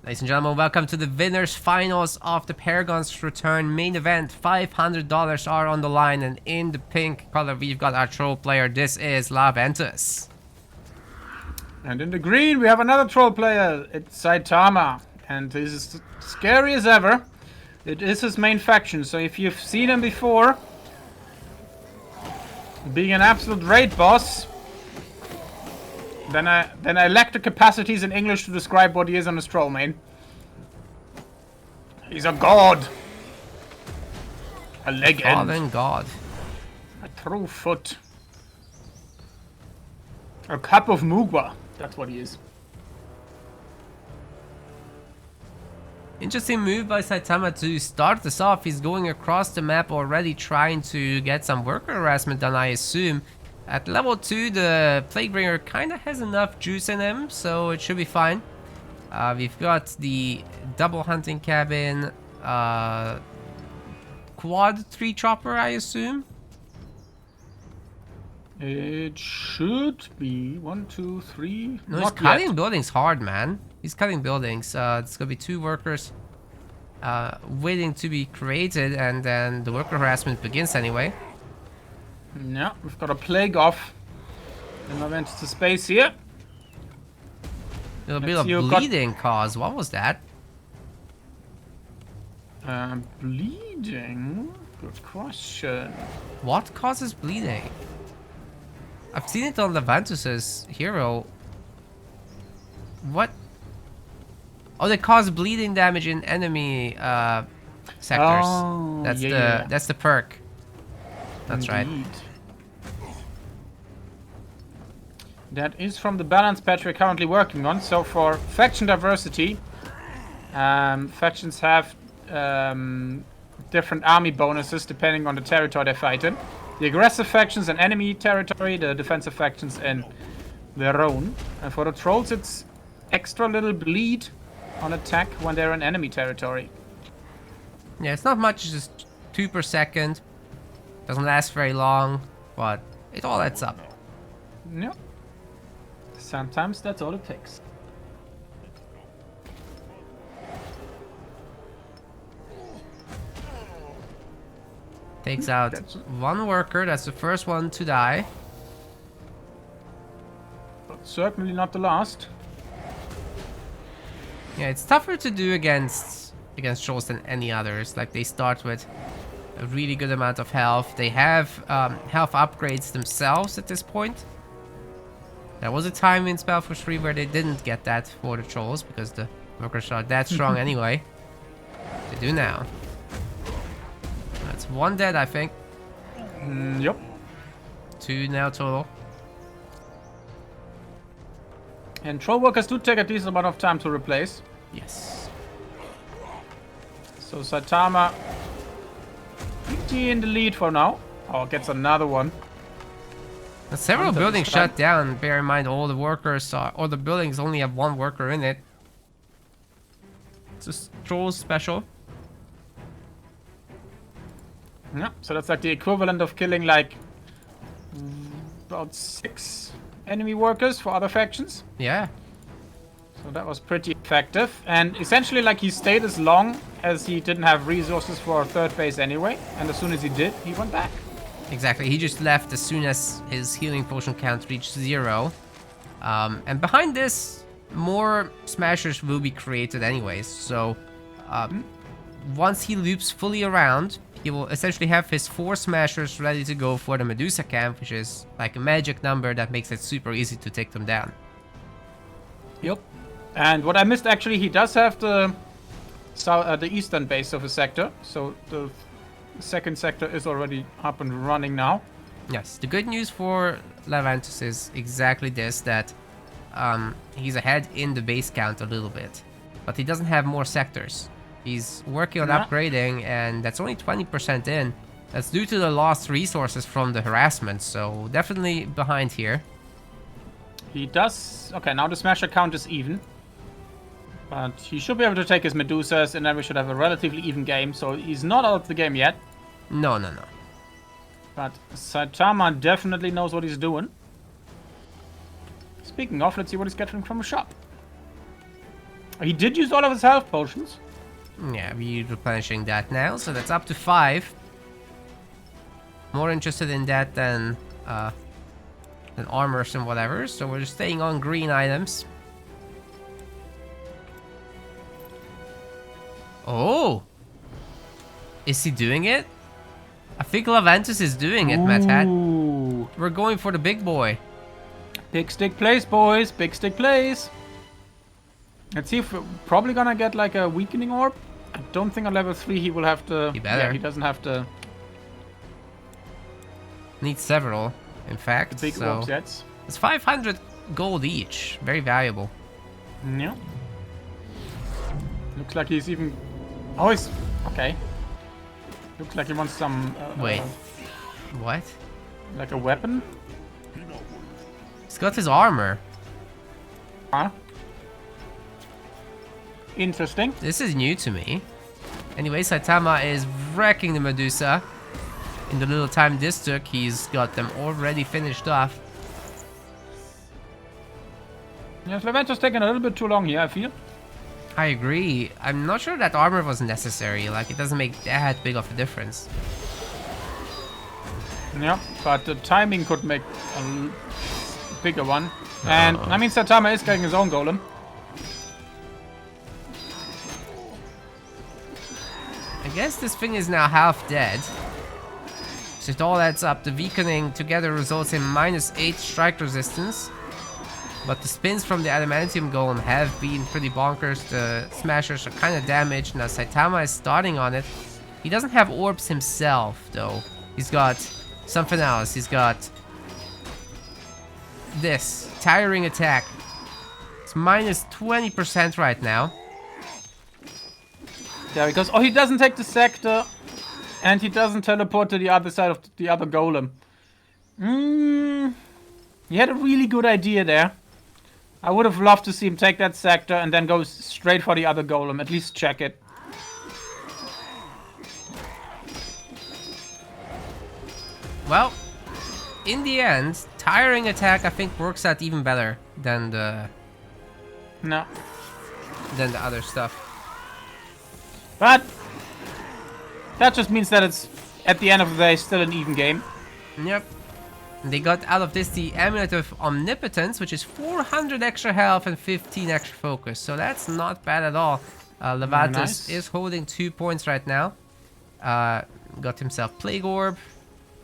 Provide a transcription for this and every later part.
Ladies and gentlemen, welcome to the winners finals of the Paragon's return main event. $500 are on the line, and in the pink color we've got our troll player. This is Laventus. And in the green we have another troll player. It's Saitama, and he's as scary as ever. It is his main faction, so if you've seen him before being an absolute raid boss, then I lack the capacities in English to describe what he is on his troll main. He's a god. A legend. Fallen god. A true foot. A cup of Mugwa. That's what he is. Interesting move by Saitama to start this off. He's going across the map already, trying to get some worker harassment done, I assume. At level 2, the Plaguebringer kind of has enough juice in him, so it should be fine. We've got the double hunting cabin, quad 3 chopper, I assume. It should be 1, 2, 3. No, he's cutting buildings hard, man. He's cutting buildings. It's gonna be 2 workers waiting to be created, and then the worker harassment begins anyway. Yeah, we've got a plague off. And I went to space here. A little bit of bleeding cause. What was that? Bleeding? Good question. What causes bleeding? I've seen it on Laventus's hero. What? Oh, they cause bleeding damage in enemy sectors. Oh, that's the perk. That's Indeed. right. That is from the balance patch we're currently working on. So for faction diversity, factions have different army bonuses depending on the territory they fight in. The aggressive factions in enemy territory, the defensive factions in their own. And for the trolls, it's extra little bleed on attack when they're in enemy territory. Yeah, it's not much, it's just 2 per second. Doesn't last very long, but it all adds up. Yep. Sometimes that's all it takes. Takes out 1 worker, that's the first one to die. But certainly not the last. Yeah, it's tougher to do against trolls than any others. Like, they start with a really good amount of health. They have health upgrades themselves at this point. There was a time in SpellForce 3 where they didn't get that for the trolls because the workers are that strong anyway. They do now. That's 1 dead, I think. Yep. 2 now total. And troll workers do take a decent amount of time to replace. Yes. So Saitama pretty in the lead for now. Oh, gets another one. Several buildings shut down. Bear in mind, all the workers are, all the buildings only have 1 worker in it. It's a troll special. Yeah, so that's like the equivalent of killing like about 6 enemy workers for other factions. Yeah. So that was pretty effective. And essentially, like, he stayed as long as he didn't have resources for a 3rd base anyway. And as soon as he did, he went back. Exactly, he just left as soon as his healing potion count reached 0. And behind this, more smashers will be created anyways. So once he loops fully around, he will essentially have his 4 smashers ready to go for the Medusa camp, which is like a magic number that makes it super easy to take them down. Yep. And what I missed, actually, he does have the eastern base of his sector. So the 2nd sector is already up and running now. Yes, the good news for Laventus is exactly this, that he's ahead in the base count a little bit, but he doesn't have more sectors. He's working on upgrading, and that's only 20% in. That's due to the lost resources from the harassment, so definitely behind here. He does... Okay, now the smasher count is even. But he should be able to take his Medusas, and then we should have a relatively even game. So he's not out of the game yet. No. But Saitama definitely knows what he's doing. Speaking of, let's see what he's getting from a shop. He did use all of his health potions. Yeah, we're replenishing that now, so that's up to 5. More interested in that than armors and whatever, so we're just staying on green items. Oh! Is he doing it? I think Laventus is doing it, Mad Hat. We're going for the big boy. Big stick plays, boys. Big stick plays. Let's see if we're probably gonna get like a weakening orb. I don't think on level 3 he will have to... He better. Yeah, he doesn't have to... Needs several, in fact. The big so orbs yet. it's 500 gold each. Very valuable. Yeah. Looks like he's even... Oh, he's... Okay. Looks like he wants some... Wait. What? Like a weapon? He's got his armor. Huh? Interesting. This is new to me. Anyway, Saitama is wrecking the Medusa. In the little time this took, he's got them already finished off. Yes, Laventus taking a little bit too long here, I feel. I agree. I'm not sure that armor was necessary. Like, it doesn't make that big of a difference. Yeah, but the timing could make a bigger one. And, I mean, Saitama is getting his own golem. I guess this thing is now half dead. So it all adds up. The weakening together results in -8 strike resistance. But the spins from the adamantium golem have been pretty bonkers. The smashers are kind of damaged. Now Saitama is starting on it. He doesn't have orbs himself, though. He's got something else. He's got this tiring attack. It's -20% right now. Yeah, because he doesn't take the sector, and he doesn't teleport to the other side of the other golem. He had a really good idea there. I would have loved to see him take that sector and then go straight for the other golem. At least check it. Well, in the end, tiring attack I think works out even better than the other stuff. But that just means that it's at the end of the day still an even game. Yep. They got out of this the Amulet of Omnipotence, which is 400 extra health and 15 extra focus. So that's not bad at all. Laventus is holding 2 points right now. Got himself Plague Orb,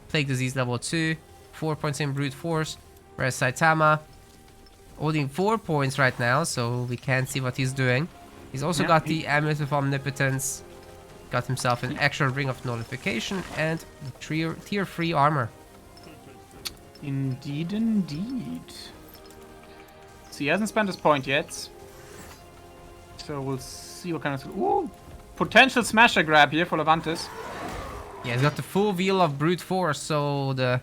Plague Disease level 2, 4 points in Brute Force. Whereas Saitama holding 4 points right now, so we can't see what he's doing. He's also got the Amulet of Omnipotence. Got himself an extra Ring of Nullification and tier 3 armor. Indeed, indeed. So he hasn't spent his point yet. So we'll see what kind of... Ooh! Potential smasher grab here for Laventus. Yeah, he's got the full wheel of Brute Force, so the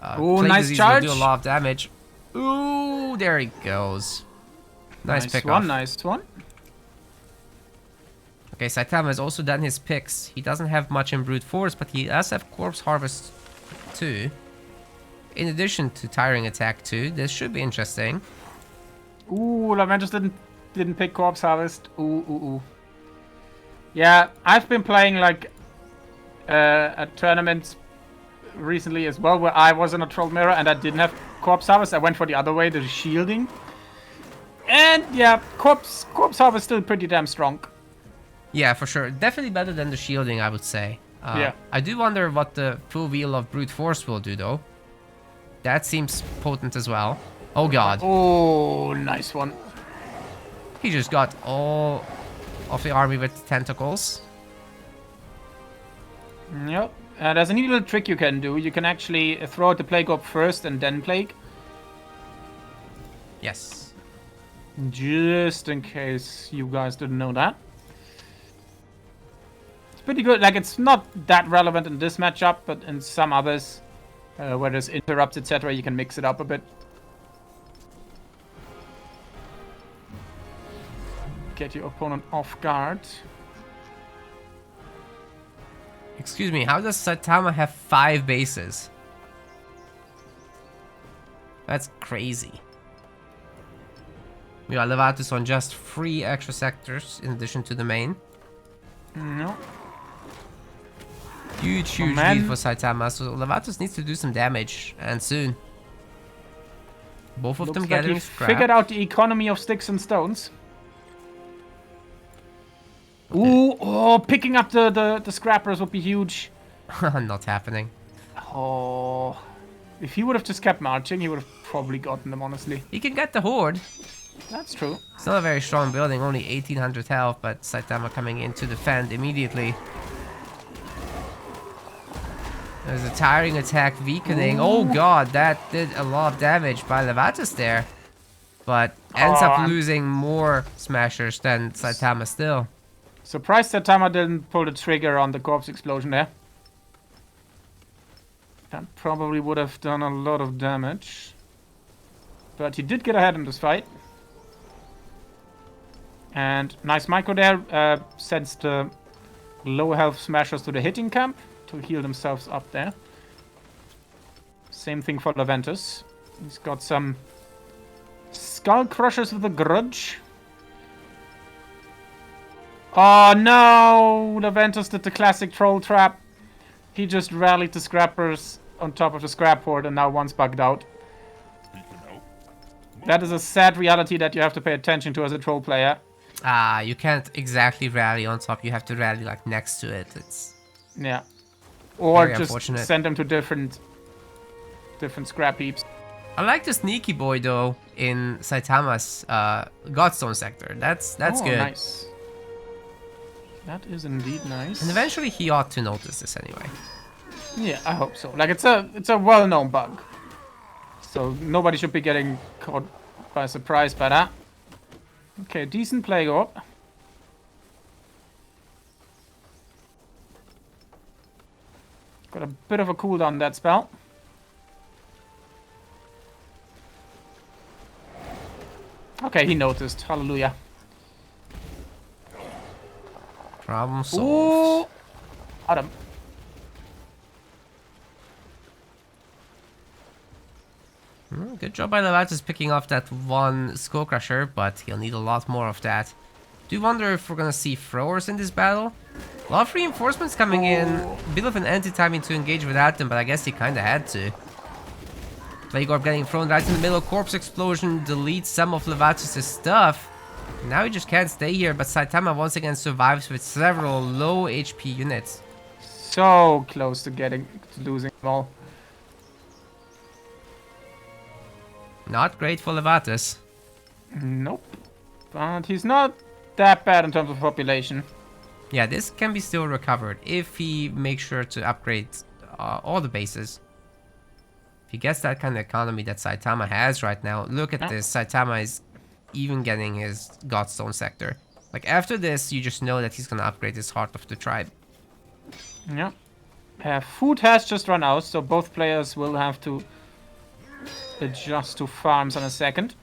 Plague nice Disease charge. will do a lot of damage. Ooh, there he goes. Nice pick off. Nice one. Okay, Saitama has also done his picks. He doesn't have much in Brute Force, but he does have Corpse Harvest too. In addition to Tiring Attack too. This should be interesting. Ooh, Laventus didn't pick Corpse Harvest. Ooh. Yeah, I've been playing like a tournament recently as well where I was in a Troll Mirror and I didn't have Corpse Harvest. I went for the other way, the shielding. And yeah, Corpse Harvest is still pretty damn strong. Yeah, for sure. Definitely better than the shielding, I would say. Yeah. I do wonder what the full wheel of Brute Force will do, though. That seems potent as well. Oh, God. Oh, nice one. He just got all of the army with tentacles. Yep. There's a neat little trick you can do. You can actually throw out the Plague Orb first and then Plague. Yes. Just in case you guys didn't know that. It's pretty good. Like, it's not that relevant in this matchup, but in some others, where there's interrupts, etc., you can mix it up a bit. Get your opponent off guard. Excuse me, how does Saitama have 5 bases? That's crazy. We got Laventus on just 3 extra sectors in addition to the main. No. Huge lead for Saitama, so Laventus needs to do some damage, and soon. Both of them gathering scrap. Figured out the economy of sticks and stones. Ooh, oh, picking up the scrappers would be huge. Not happening. Oh, if he would have just kept marching, he would have probably gotten them, honestly. He can get the horde. That's true. It's not a very strong building, only 1800 health, but Saitama coming in to defend immediately. There's a tiring attack weakening. Ooh. Oh god, that did a lot of damage by Laventus there. But ends up losing more smashers than Saitama still. Surprised Saitama didn't pull the trigger on the corpse explosion there. That probably would have done a lot of damage. But he did get ahead in this fight. And nice micro there. Sends the low health smashers to the hitting camp to heal themselves up there. Same thing for Laventus. He's got some skull crushers with a grudge. Oh no! Laventus did the classic troll trap. He just rallied the scrappers on top of the scrap horde and now one's bugged out. That is a sad reality that you have to pay attention to as a troll player. You can't exactly rally on top, you have to rally like next to it. It's yeah. Or very just send them to different scrap heaps. I like the sneaky boy though in Saitama's Godstone sector. That's good. Nice. That is indeed nice. And eventually he ought to notice this anyway. Yeah, I hope so. Like it's a well-known bug. So nobody should be getting caught by surprise by that. Okay, decent plague orb. Got a bit of a cooldown on that spell. Okay, he noticed. Hallelujah. Problem solved. Ooh. Adam. Good job by Laventus picking off that one Skull Crusher, but he'll need a lot more of that. Do wonder if we're gonna see throwers in this battle. A lot of reinforcements coming in. A bit of an anti-timing to engage without them, but I guess he kinda had to. Plague Orb getting thrown right in the middle. Corpse Explosion deletes some of Laventus' stuff. Now he just can't stay here, but Saitama once again survives with several low HP units. So close to losing them all. Not great for Laventus. Nope. But he's not that bad in terms of population. Yeah, this can be still recovered if he makes sure to upgrade all the bases. If he gets that kind of economy that Saitama has right now, look at this. Saitama is even getting his Godstone sector. Like after this, you just know that he's gonna upgrade his Heart of the Tribe. Yeah. Food has just run out, so both players will have to adjust to farms in a second.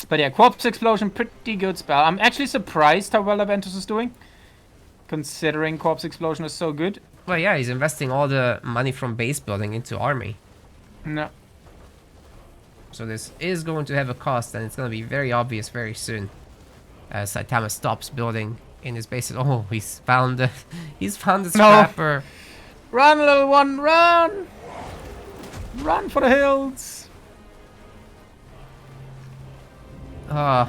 But yeah, Corpse Explosion, pretty good spell. I'm actually surprised how well Laventus is doing, considering Corpse Explosion is so good. Well, yeah, he's investing all the money from base building into army. No. So this is going to have a cost, and it's going to be very obvious very soon. As Saitama stops building in his bases. Oh, he's found the scrapper. Run, little one, run! Run for the hills! The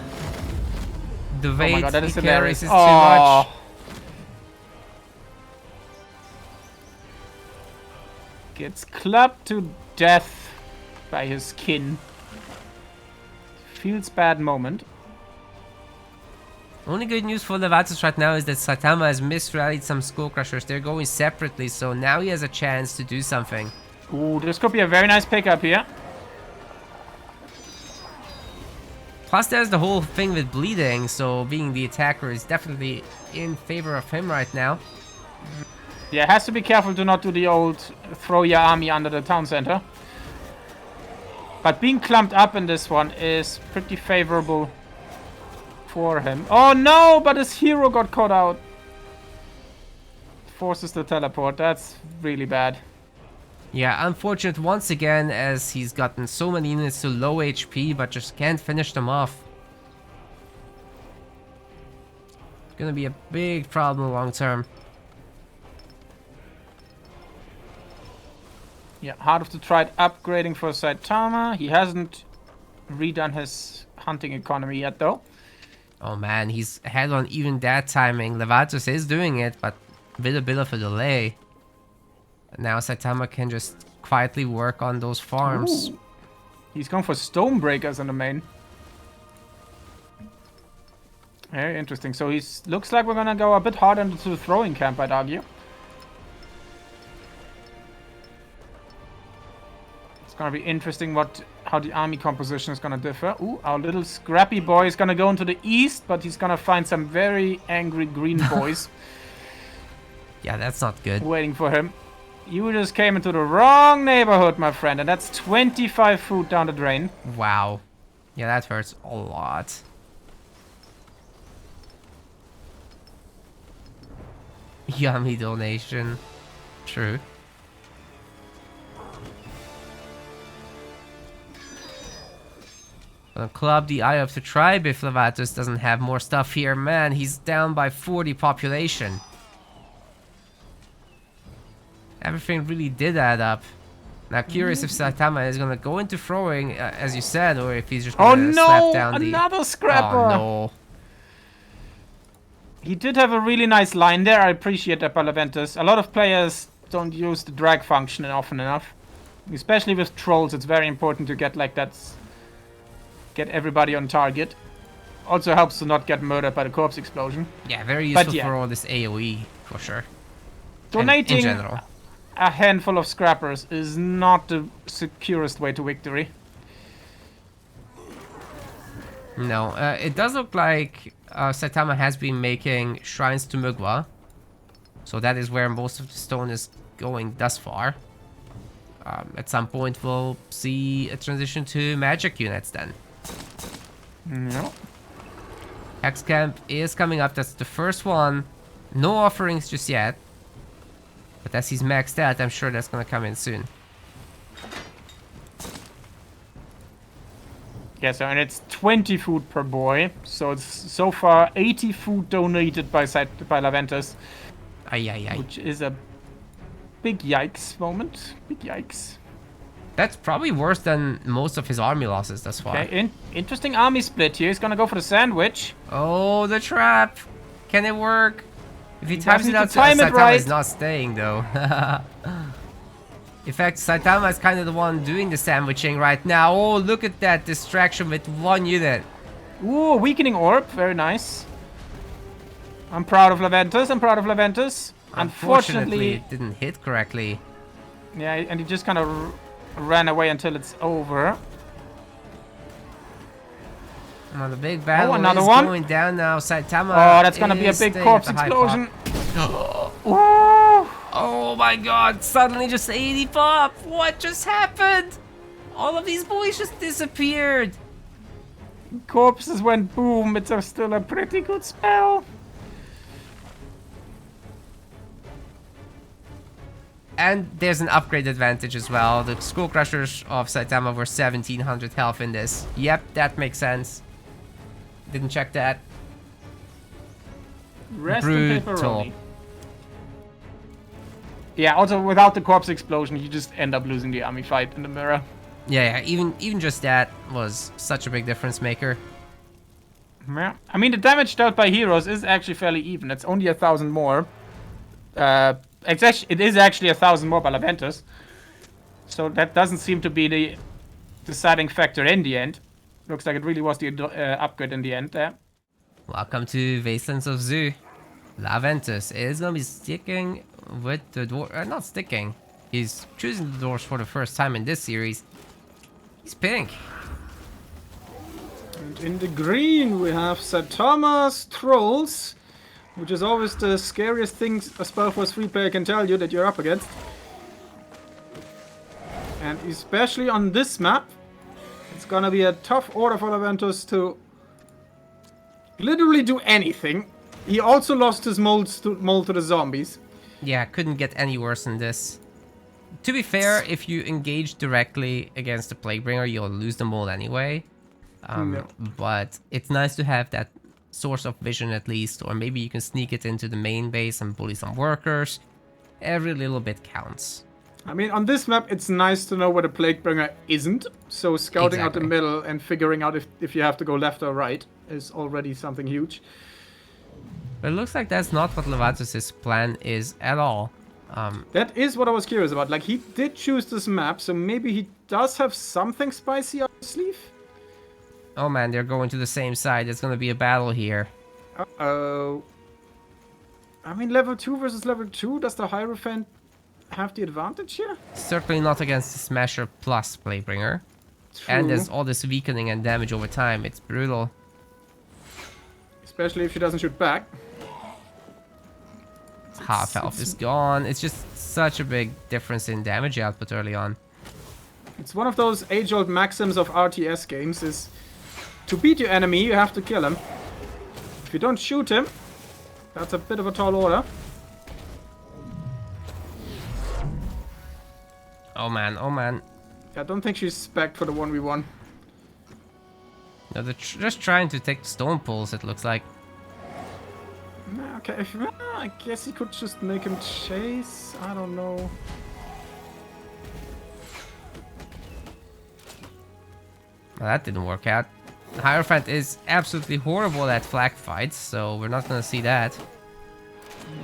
weight God, that he is carries hilarious. is too much. Gets clubbed to death by his kin. Feels bad moment. Only good news for Laventus right now is that Saitama has misrallied some Skull Crushers. They're going separately, so now he has a chance to do something. Ooh, this could be a very nice pickup here. Plus there's the whole thing with bleeding, so being the attacker is definitely in favor of him right now. Yeah, has to be careful to not do the old throw your army under the town center. But being clumped up in this one is pretty favorable for him. Oh no, but his hero got caught out. Forces the teleport, that's really bad. Yeah, unfortunate once again, as he's gotten so many units to low HP, but just can't finish them off. It's gonna be a big problem long term. Yeah, Heart of the Triad upgrading for Saitama. He hasn't redone his hunting economy yet, though. Oh man, he's ahead on even that timing. Laventus is doing it, but with a bit of a delay. Now Saitama can just quietly work on those farms. Ooh. He's going for Stonebreakers in the main. Very interesting. So he's looks like we're gonna go a bit harder into the throwing camp, I'd argue. It's gonna be interesting how the army composition is gonna differ. Ooh, our little scrappy boy is gonna go into the east, but he's gonna find some very angry green boys Yeah, that's not good. waiting for him. You just came into the wrong neighborhood, my friend, and that's 25 food down the drain. Wow. Yeah, that hurts a lot. Yummy donation. True. Gonna club the Eye of the Tribe if Laventus doesn't have more stuff here. Man, he's down by 40 population. Everything really did add up. Now, curious if Saitama is gonna go into throwing, as you said, or if he's just gonna slap down the... Another scrapper! Oh no. He did have a really nice line there. I appreciate that by Laventus. A lot of players don't use the drag function often enough. Especially with trolls, it's very important to get like that... Get everybody on target. Also helps to not get murdered by the corpse explosion. Yeah, very useful yeah. for all this AoE, for sure. Donating in general. a handful of scrappers is not the securest way to victory. No, it does look like Saitama has been making shrines to Mugwa. So that is where most of the stone is going thus far. At some point we'll see a transition to magic units then. No. Hex Camp is coming up, that's the first one. No offerings just yet. But as he's maxed out, I'm sure that's gonna come in soon. Yeah, so and it's 20 food per boy. So it's so far 80 food donated by Laventus. Ay, ay, ay. Which is a big yikes moment. Big yikes. That's probably worse than most of his army losses thus far. Okay, interesting army split here. He's gonna go for the sandwich. Oh, the trap! Can it work? If he times it out, time it Saitama right. is not staying though. In fact, Saitama is kind of the one doing the sandwiching right now. Oh, look at that distraction with one unit. Ooh, weakening orb. Very nice. I'm proud of Laventus. Unfortunately, it didn't hit correctly. Yeah, and he just kind of ran away until it's over. Well, the big battle another is one. going down now. Saitama. Oh, that's gonna be a is big staying corpse at the high explosion. pop. Ooh. Oh my god, suddenly just 80 pop! What just happened? All of these boys just disappeared. Corpses went boom. It's still a pretty good spell. And there's an upgrade advantage as well. The Skull Crushers of Saitama were 1700 health in this. Yep, that makes sense. Didn't check that. Rest in Brutal. pepperoni. Yeah, also without the corpse explosion, you just end up losing the army fight in the mirror. Yeah, even just that was such a big difference maker. Yeah. I mean, the damage dealt by heroes is actually fairly even. It's only 1,000 more. It is actually 1,000 more by Laventus. So that doesn't seem to be the deciding factor in the end. Looks like it really was the upgrade in the end there. Welcome to Wastelands of Zoo. Laventus is gonna be sticking with the dwarf. Not sticking. He's choosing the dwarves for the first time in this series. He's pink. And in the green we have Saitama's Trolls, which is always the scariest thing a SpellForce 3 player can tell you that you're up against. And especially on this map, it's gonna be a tough order for Laventus to literally do anything. He also lost his mold to the zombies. Yeah, couldn't get any worse than this. To be fair, if you engage directly against the Plaguebringer, you'll lose them all anyway. But it's nice to have that source of vision at least, or maybe you can sneak it into the main base and bully some workers. Every little bit counts. I mean, on this map, it's nice to know where the Plaguebringer isn't. So scouting out the Exactly. middle and figuring out if you have to go left or right is already something huge. But it looks like that's not what Laventus' plan is at all. That is what I was curious about. Like, he did choose this map, so maybe he does have something spicy up his sleeve? Oh man, they're going to the same side. There's gonna be a battle here. Uh-oh. I mean, level 2 versus level 2, does the Hierophant have the advantage here? Certainly not against the Smasher plus Playbringer. True. And there's all this weakening and damage over time. It's brutal. Especially if she doesn't shoot back. Half health is gone. It's just such a big difference in damage output early on. It's one of those age-old maxims of RTS games is to beat your enemy, you have to kill him. If you don't shoot him, that's a bit of a tall order. Oh man, oh man. I don't think she's spec'd for the 1v1. No, they're just trying to take the stone pulls, it looks like. Okay, I guess he could just make him chase. I don't know. Well, that didn't work out. Hierophant is absolutely horrible at flag fights, so we're not gonna see that.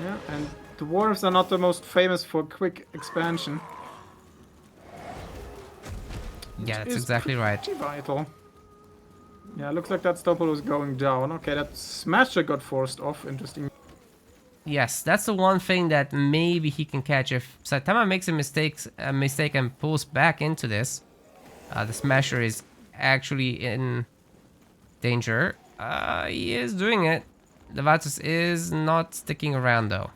Yeah, and dwarves are not the most famous for quick expansion. Yeah, that's Is exactly right. pretty vital. Yeah, looks like that Stopple was going down. Okay, that Smasher got forced off. Interesting. Yes, that's the one thing that maybe he can catch if Saitama makes a mistake and pulls back into this. The Smasher is actually in danger. He is doing it. Laventus is not sticking around though.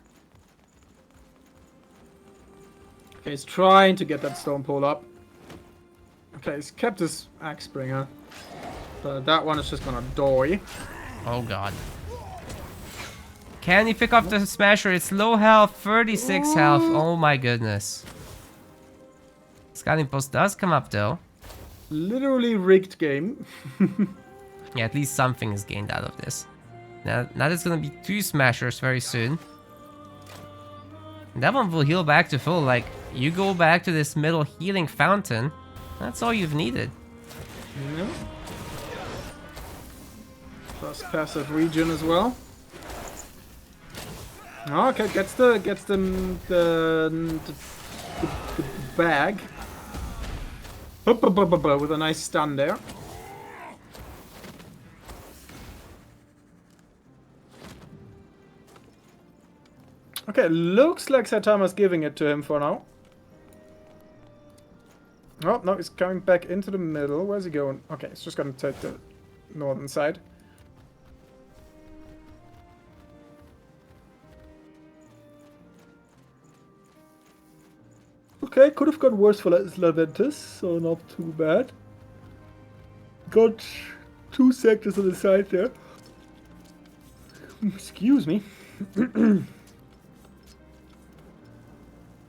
Okay, he's trying to get that stone pole up. Okay, he's kept his axe bringer. But that one is just gonna die. Oh god. Can he pick up the Smasher? It's low health, 36 health. Oh my goodness. Scouting post does come up though. Literally rigged game. Yeah, at least something is gained out of this. Now there's gonna be 2 Smashers very soon. And that one will heal back to full. Like, you go back to this middle healing fountain. That's all you've needed. Yeah. Plus passive regen as well. Okay, gets the bag. With a nice stun there. Okay, looks like Saitama's giving it to him for now. Oh, no, he's coming back into the middle. Where's he going? Okay, he's just gonna take the northern side. Okay, could have gone worse for Laventus, so not too bad. Got 2 sectors on the side there. Excuse me.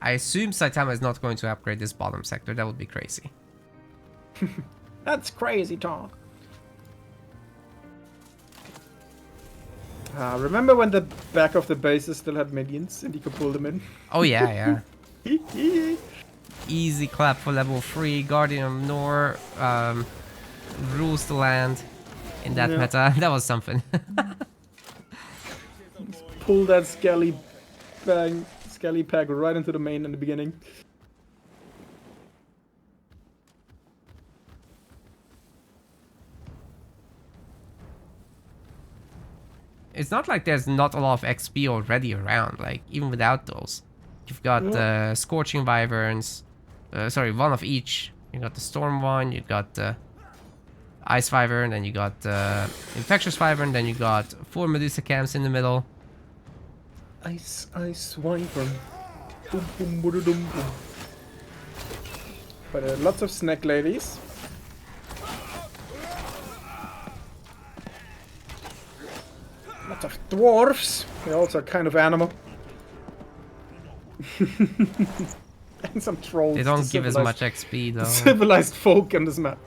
I assume Saitama is not going to upgrade this bottom sector. That would be crazy. That's crazy talk. Remember when the back of the bases still had minions and you could pull them in? Oh yeah, yeah. Easy clap for level 3. Guardian of Nor rules the land in that meta. That was something. Pull that skelly pack right into the main in the beginning. It's not like there's not a lot of XP already around. Like, even without those. You've got Scorching Wyverns. Sorry, one of each. You got the Storm one, you got the Ice Wyvern, then you got the Infectious Wyvern, then you got 4 Medusa camps in the middle. Ice Wyvern. Boom, boom, boom, boom, boom. But lots of snack ladies. Lots of dwarves. They're also kind of animal. find some trolls. They don't give as much XP though. Civilized folk on this map.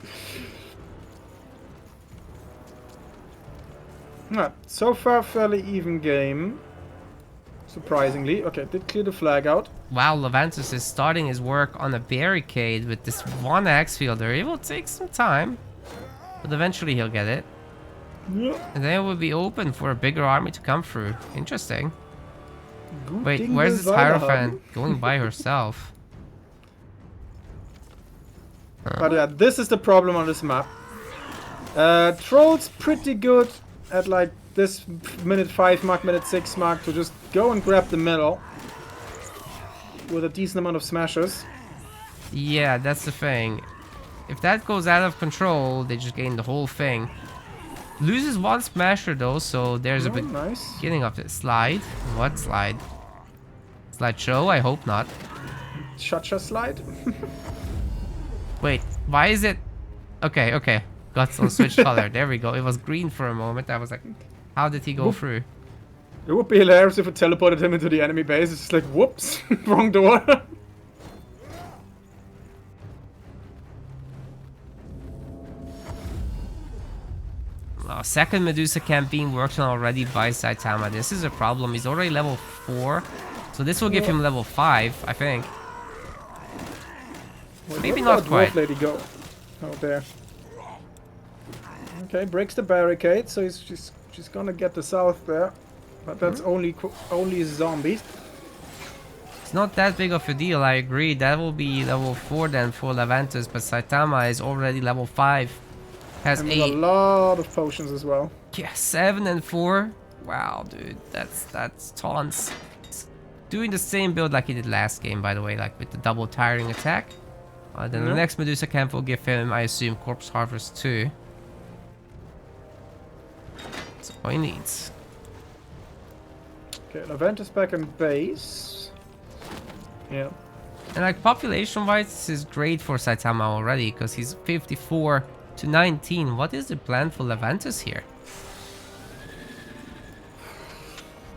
Yeah, so far fairly even game. Surprisingly. Okay, did clear the flag out. Wow, Laventus is starting his work on a barricade with this one axe fielder. It will take some time, but eventually he'll get it. Yeah. And then it will be open for a bigger army to come through. Interesting. Good Wait, thing where's this there's Hierophant going by herself? But yeah, this is the problem on this map. Trolls pretty good at like this minute 5 mark, minute 6 mark to just go and grab the middle with a decent amount of smashes. Yeah, that's the thing. If that goes out of control, they just gain the whole thing. Loses one smasher though, so there's a bit Nice. beginning of the slide. What slide? Slideshow? I hope not. Cha-cha slide. Wait, why is it? Okay, okay. Got some switch color. There we go. It was green for a moment. I was like, how did he go through? It would be hilarious if it teleported him into the enemy base. It's just like, whoops, wrong door. Second Medusa camp being worked on already by Saitama. This is a problem. He's already level 4. So this will give him level 5, I think. Well, Maybe where not did that quite. dwarf lady go? Oh, there. Okay, breaks the barricade, so she's gonna get the south there. But that's only zombies. It's not that big of a deal, I agree. That will be level 4 then for Laventus, but Saitama is already level 5. Has And 8. with a lot of potions as well. Yeah, 7 and 4. Wow, dude, that's taunts. He's doing the same build like he did last game, by the way, like with the double tiring attack. Then the next Medusa camp will give him, I assume, Corpse Harvest 2. That's all he needs. Okay, Laventus back in base. Yeah. And like population-wise, this is great for Saitama already, because he's 54 to 19. What is the plan for Laventus here?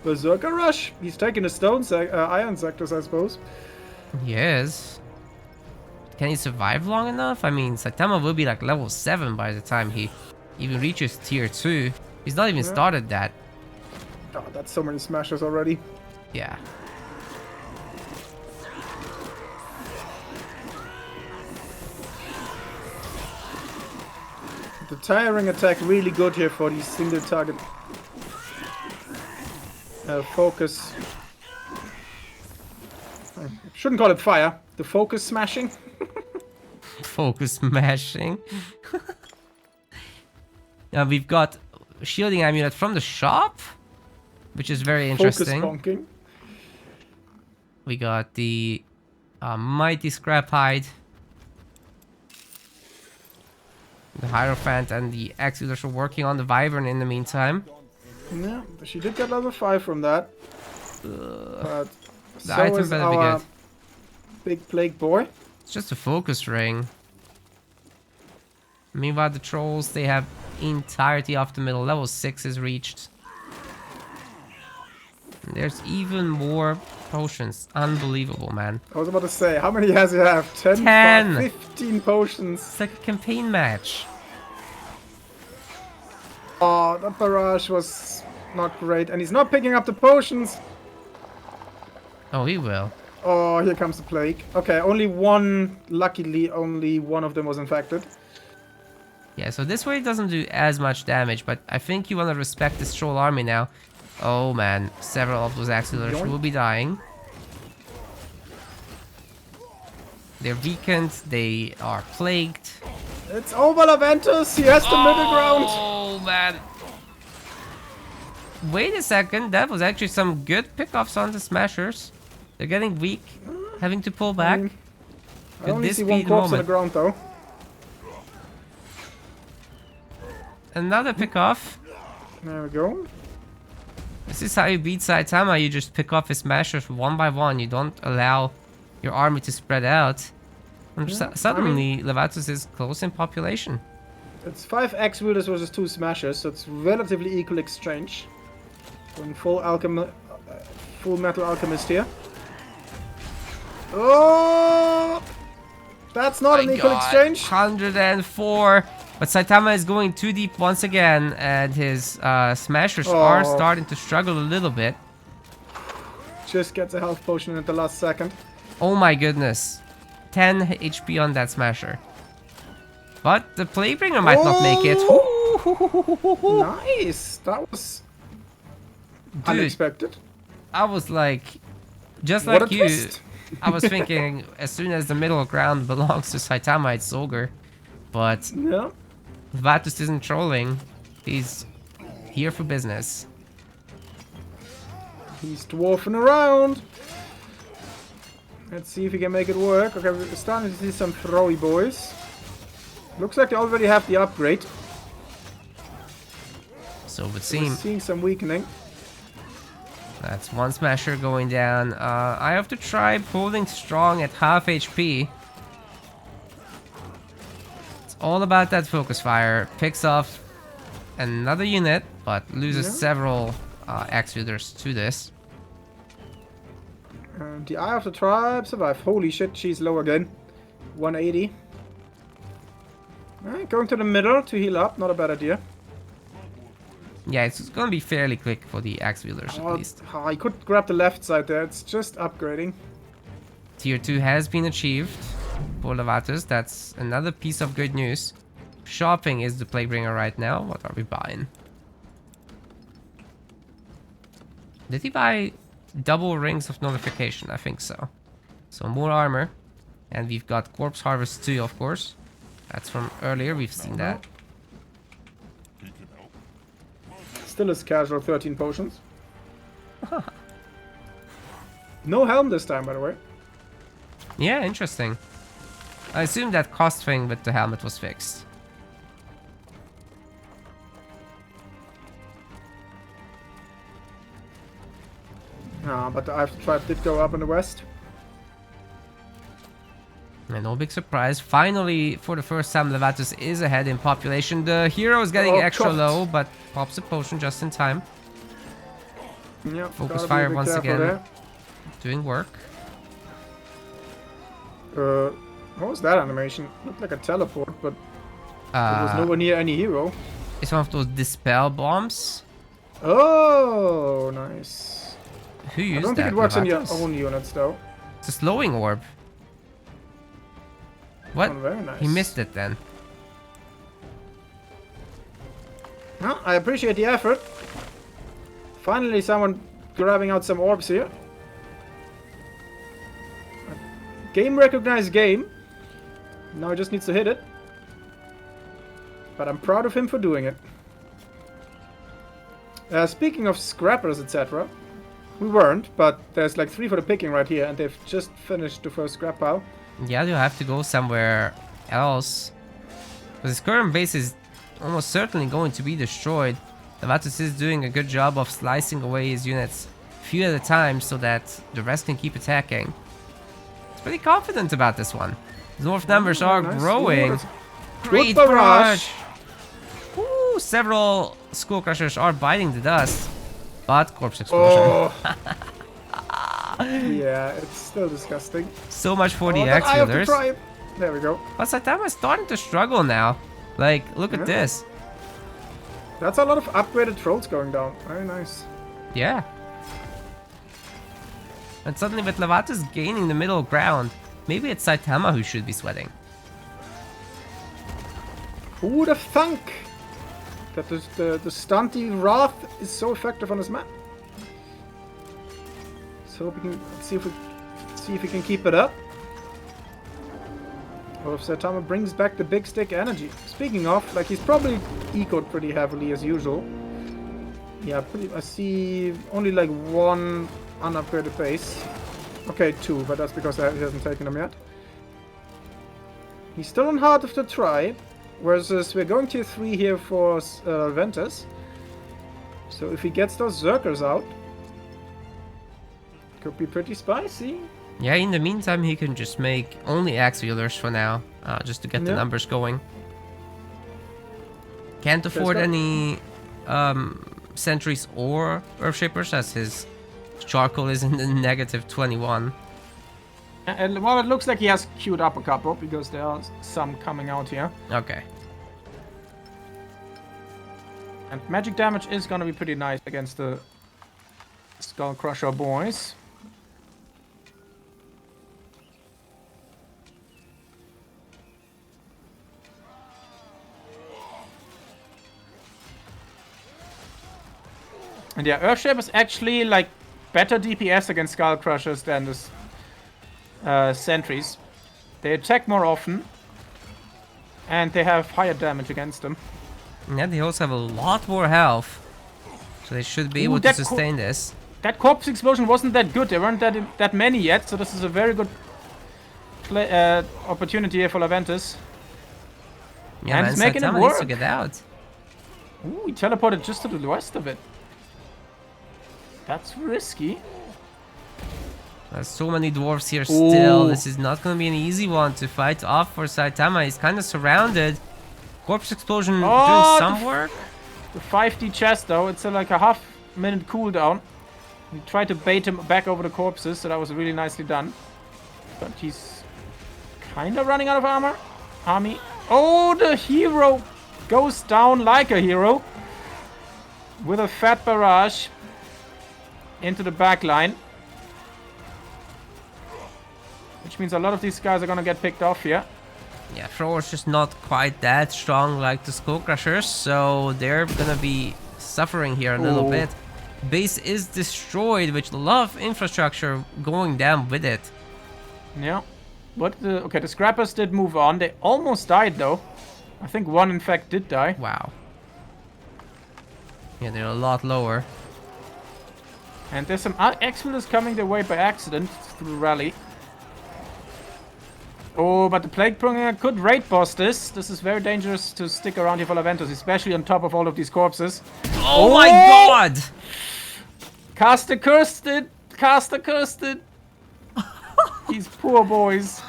Berserker Rush. He's taking the iron sectors, I suppose. Yes. Can he survive long enough? I mean, Saitama will be like level 7 by the time he even reaches tier 2. He's not even started that. Oh, that's so many smashes already. Yeah. The tiring attack really good here for these single target focus. I shouldn't call it fire. The focus smashing. Focus smashing. Now we've got shielding amulet from the shop, which is very interesting. Focus bonking. We got the mighty scrap hide, the Hierophant, and the Executor are working on the Wyvern in the meantime. Yeah, she did get level 5 from that. But The item better be good. Big plague boy. It's just a focus ring. Meanwhile, the trolls, they have entirety of the middle. Level 6 is reached. And there's even more potions. Unbelievable, man. I was about to say, how many has he have? 10? 10. 15 potions. It's like a campaign match. Oh, that barrage was not great. And he's not picking up the potions. Oh, he will. Oh, here comes the plague. Okay, luckily only one of them was infected. Yeah, so this way it doesn't do as much damage, but I think you want to respect this troll army now. Oh man, several of those Axilers will be dying. They're weakened, they are plagued. It's over, Laventus! He has the middle ground! Oh man. Wait a second, that was actually some good pickoffs on the Smashers. They're getting weak, having to pull back. I only see one corpse on the ground though. Another pickoff. There we go. This is how you beat Saitama. You just pick off his smashers one by one. You don't allow your army to spread out. And suddenly, Laventus is close in population. It's 5 X-Wielders versus 2 Smashers, so it's relatively equal exchange. Going full Metal Alchemist here. Oh! That's not an equal exchange. 104. But Saitama is going too deep once again, and his smashers are starting to struggle a little bit. Just gets a health potion at the last second. Oh my goodness. 10 HP on that smasher. But the Playbringer might not make it. Nice. That was unexpected. I was like, just What like a you, twist. I was thinking as soon as the middle ground belongs to Saitama, it's Ogre. But Yeah. Laventus isn't trolling. He's here for business. He's dwarfing around. Let's see if he can make it work. Okay, we're starting to see some throwy boys. Looks like they already have the upgrade. So it would We're seem seeing some weakening. that's one smasher going down. I have to try holding strong at half HP. It's all about that focus fire. Picks off another unit, but loses several axe wielders to this. The Eye of the Tribe survived. Holy shit, she's low again. 180. Alright, going to the middle to heal up. Not a bad idea. Yeah, it's gonna be fairly quick for the axe wielders at least. I could grab the left side there. It's just upgrading. Tier 2 has been achieved for Laventus. That's another piece of good news. Shopping is the Playbringer right now. What are we buying? Did he buy double rings of nullification? I think so. So more armor. And we've got Corpse Harvest 2, of course. That's from earlier. We've seen that. Still is casual, 13 potions. No helm this time, by the way. Yeah, interesting. I assume that cost thing with the helmet was fixed. But the Eye of the Tribe did go up in the west. And no big surprise. Finally, for the first time, Laventus is ahead in population. The hero is getting extra low, but pops a potion just in time. Yeah, Focus fire once again. Doing work. What was that animation? Looked like a teleport, but it was Uh, nowhere near any hero. it's one of those dispel bombs. Oh, nice. Who used I don't that? think it works on your Laventus? own units, though. It's a slowing orb. What? Oh, very nice. He missed it then. Well, I appreciate the effort. Finally, someone grabbing out some orbs here. Game recognized game. Now he just needs to hit it. But I'm proud of him for doing it. Speaking of scrappers, etc. We weren't, but there's like 3 for the picking right here, and they've just finished the first scrap pile. Yeah, you have to go somewhere else. Because his current base is almost certainly going to be destroyed. Laventus is doing a good job of slicing away his units few at a time so that the rest can keep attacking. He's pretty confident about this one. His North numbers are nice. growing. Ooh, Great good barrage! Ooh, several Skull Crushers are biting the dust. But Corpse Explosion. Oh. Yeah, it's still disgusting. So much for the that axe Eye of the wielders. Tribe. There we go. But Saitama is starting to struggle now. Like, look at this. That's a lot of upgraded trolls going down. Very nice. Yeah. And suddenly with Laventus gaining the middle ground, maybe it's Saitama who should be sweating. Who would have thunk that the stunty Wrath is so effective on this map? So we can see if we can keep it up. Or if Saitama brings back the big stick energy. Speaking of, like, he's probably ecoed pretty heavily as usual. Yeah, I see only like 1 unupgraded base. Okay, 2, but that's because he hasn't taken them yet. He's still on Heart of the Tribe, whereas we're going tier 3 here for Laventus. So if he gets those Zerkers out, could be pretty spicy. Yeah, in the meantime, he can just make only axe wielders for now, just to get the numbers going. Can't afford any sentries or earthshapers, as his charcoal is in the negative 21. Well, it looks like he has queued up a couple because there are some coming out here. Okay. And magic damage is gonna be pretty nice against the Skull Crusher boys. And yeah, Earthshape is actually like better DPS against Skull Crushers than the sentries. They attack more often, and they have higher damage against them. Yeah, they also have a lot more health, so they should be able to sustain this. That corpse explosion wasn't that good. There weren't that many yet, so this is a very good opportunity here for Laventus. Yeah, and man, he's making it Saitama work. needs to get out. Ooh, he teleported just to the west of it. That's risky. There's so many dwarves here still. This is not going to be an easy one to fight off for Saitama. He's kind of surrounded. Corpse explosion doing some work. The 5D chest though, it's like a half-minute cooldown. We tried to bait him back over the corpses, so that was really nicely done. But he's kind of running out of army. Oh, the hero goes down like a hero with a fat barrage into the back line. Which means a lot of these guys are gonna get picked off here. Yeah, Thrower's just not quite that strong like the Skull Crushers, so they're gonna be suffering here a little bit. Base is destroyed, with a lot of infrastructure going down with it. Yeah. Okay, the Scrappers did move on. They almost died though. I think one in fact did die. Wow. Yeah, they're a lot lower. And there's some Exfielders coming their way by accident through the rally. Oh, but the Plaguebringer could raid boss this. This is very dangerous to stick around here for Laventus, especially on top of all of these corpses. Oh my god! Caster cursed it! Caster cursed it! These poor boys.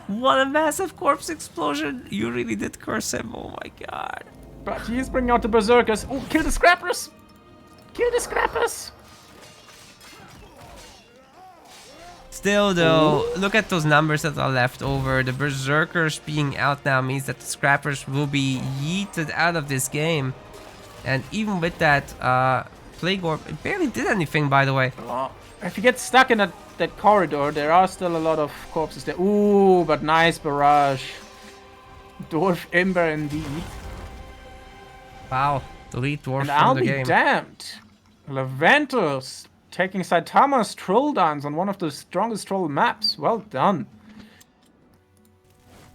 What a massive corpse explosion! You really did curse him, oh my god. But he is bringing out the Berserkers. Oh, kill the Scrappers! Kill the Scrappers! Still though, look at those numbers that are left over. The Berserkers being out now means that the Scrappers will be yeeted out of this game. And even with that Plague Orb, it barely did anything, by the way. Oh, if you get stuck in that corridor, there are still a lot of corpses there. Ooh, but nice barrage. Dwarf Ember indeed. Wow, the lead dwarf And from I'll the be game. damned. Laventus taking Saitama's troll dance on one of the strongest troll maps. Well done.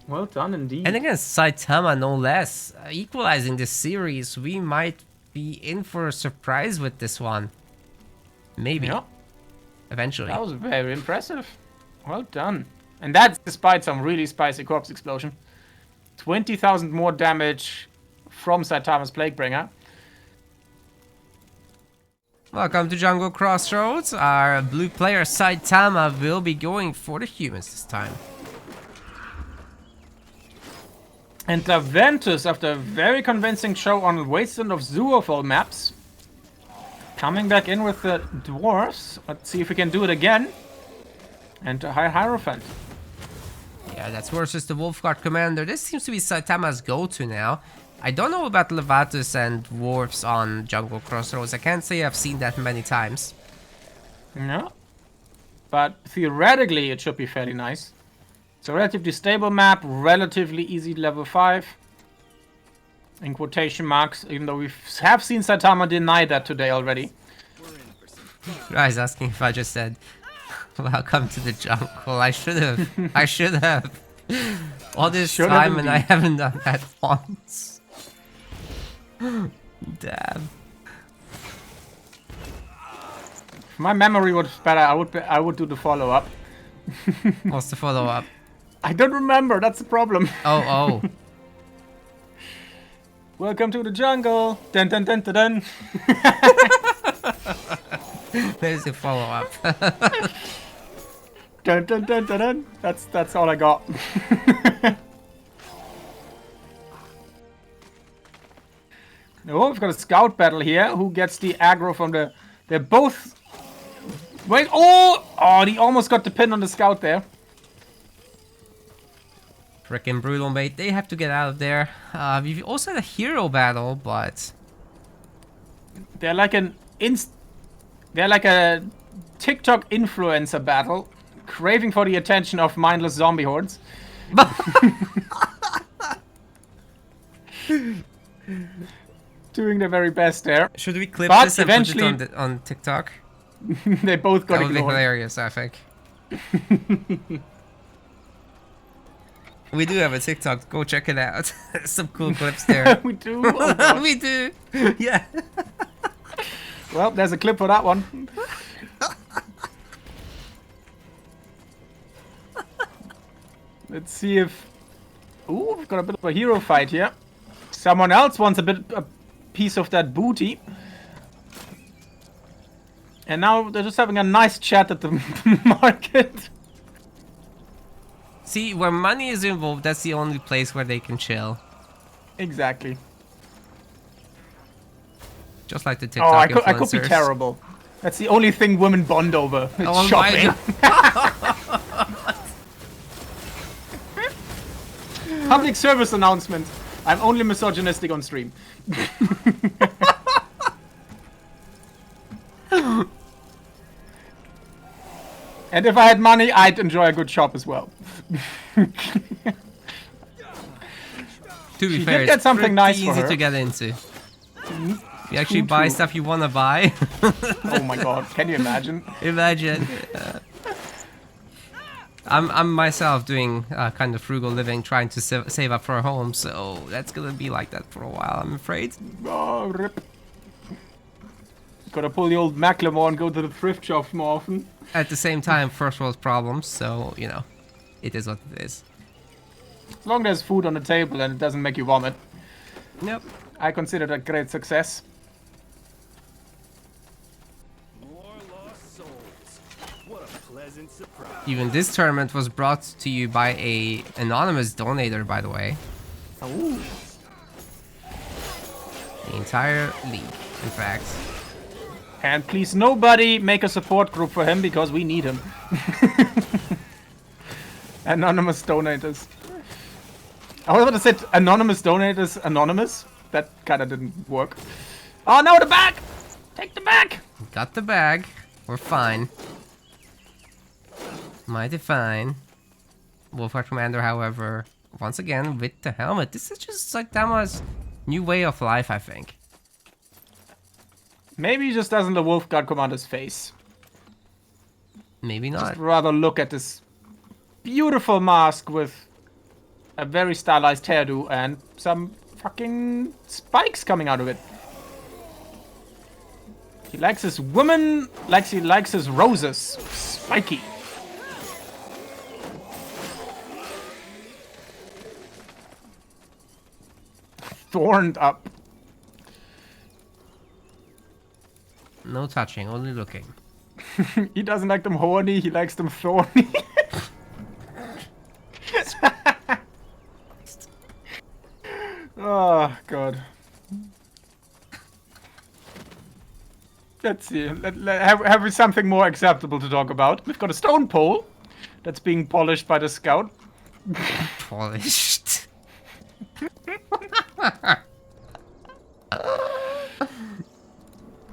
Well done indeed. And against Saitama, no less. Equalizing this series, we might be in for a surprise with this one. Maybe. Yeah, Eventually. that was very impressive. Well done. And that's despite some really spicy corpse explosion. 20,000 more damage from Saitama's Plaguebringer. Welcome to Jungle Crossroads. Our blue player Saitama will be going for the humans this time. And Laventus, after a very convincing show on Wasteland of Zuofol maps, coming back in with the dwarves. Let's see if we can do it again. And a High Hierophant. Yeah, that's versus the Wolfguard Commander. This seems to be Saitama's go-to now. I don't know about Laventus and dwarves on Jungle Crossroads. I can't say I've seen that many times. No. But theoretically, it should be fairly nice. It's a relatively stable map, relatively easy level 5. In quotation marks, even though we have seen Saitama deny that today already. Guys asking if I just said, welcome to the jungle. I should have. I should have. All this Should time have and I haven't done that once. Damn. If my memory was better, I would do the follow-up. What's the follow-up? I don't remember, that's the problem. Oh. Welcome to the jungle. Dun dun dun dun dun. There's the follow-up. Dun dun dun dun dun. That's all I got. Oh, we've got a scout battle here. Who gets the aggro from the... They're both... Wait, oh! Oh, he almost got the pin on the scout there. Frickin' brutal, mate. They have to get out of there. We've also had a hero battle, but They're like they're like a TikTok influencer battle, craving for the attention of mindless zombie hordes. Doing their very best there. should we clip But this and eventually- put it on TikTok? They both got That would be ignored. hilarious, I think. We do have a TikTok. Go check it out. Some cool clips there. We do. Oh, God. We do. Yeah. Well, there's a clip for that one. Let's see if... Ooh, we've got a bit of a hero fight here. Someone else wants a piece of that booty. And now they're just having a nice chat at the market. See, where money is involved, that's the only place where they can chill. Exactly. Just like the Oh, I TikTok could be influencers. terrible. That's the only thing women bond over. It's Oh my shopping. Public service announcement. I'm only misogynistic on stream. And if I had money, I'd enjoy a good shop as well. To be She fair, did get it's something pretty nice for easy her. to get into. You actually buy true. stuff you want to buy. Oh my god, can you imagine? Imagine. I'm myself doing kind of frugal living, trying to save up for a home, so that's gonna be like that for a while, I'm afraid. Oh, rip. Gotta pull the old Macklemore and go to the thrift shops more often. At the same time, first world problems, so, you know, it is what it is. As long as there's food on the table and it doesn't make you vomit, Nope. I consider that great success. More lost souls. What a pleasant surprise. Even this tournament was brought to you by a anonymous donator, by the way. Ooh. The entire league, in fact. And please, nobody make a support group for him because we need him. Anonymous donators. I was about to say anonymous donators anonymous. That kind of didn't work. Oh no, the bag! Take the bag! Got the bag. We're fine. Mighty fine. Wolfguard Commander, however, once again with the helmet. This is just Saitama's new way of life, I think. Maybe he just doesn't the Wolfguard Commander's face. Maybe not. Just rather look at this beautiful mask with a very stylized hairdo and some fucking spikes coming out of it. He likes his women like he likes his roses. Spiky. Thorned up. No touching, only looking. He doesn't like them horny, he likes them thorny. Oh, God. Let's see. Have we something more acceptable to talk about? We've got a stone pole that's being polished by the scout. Polished.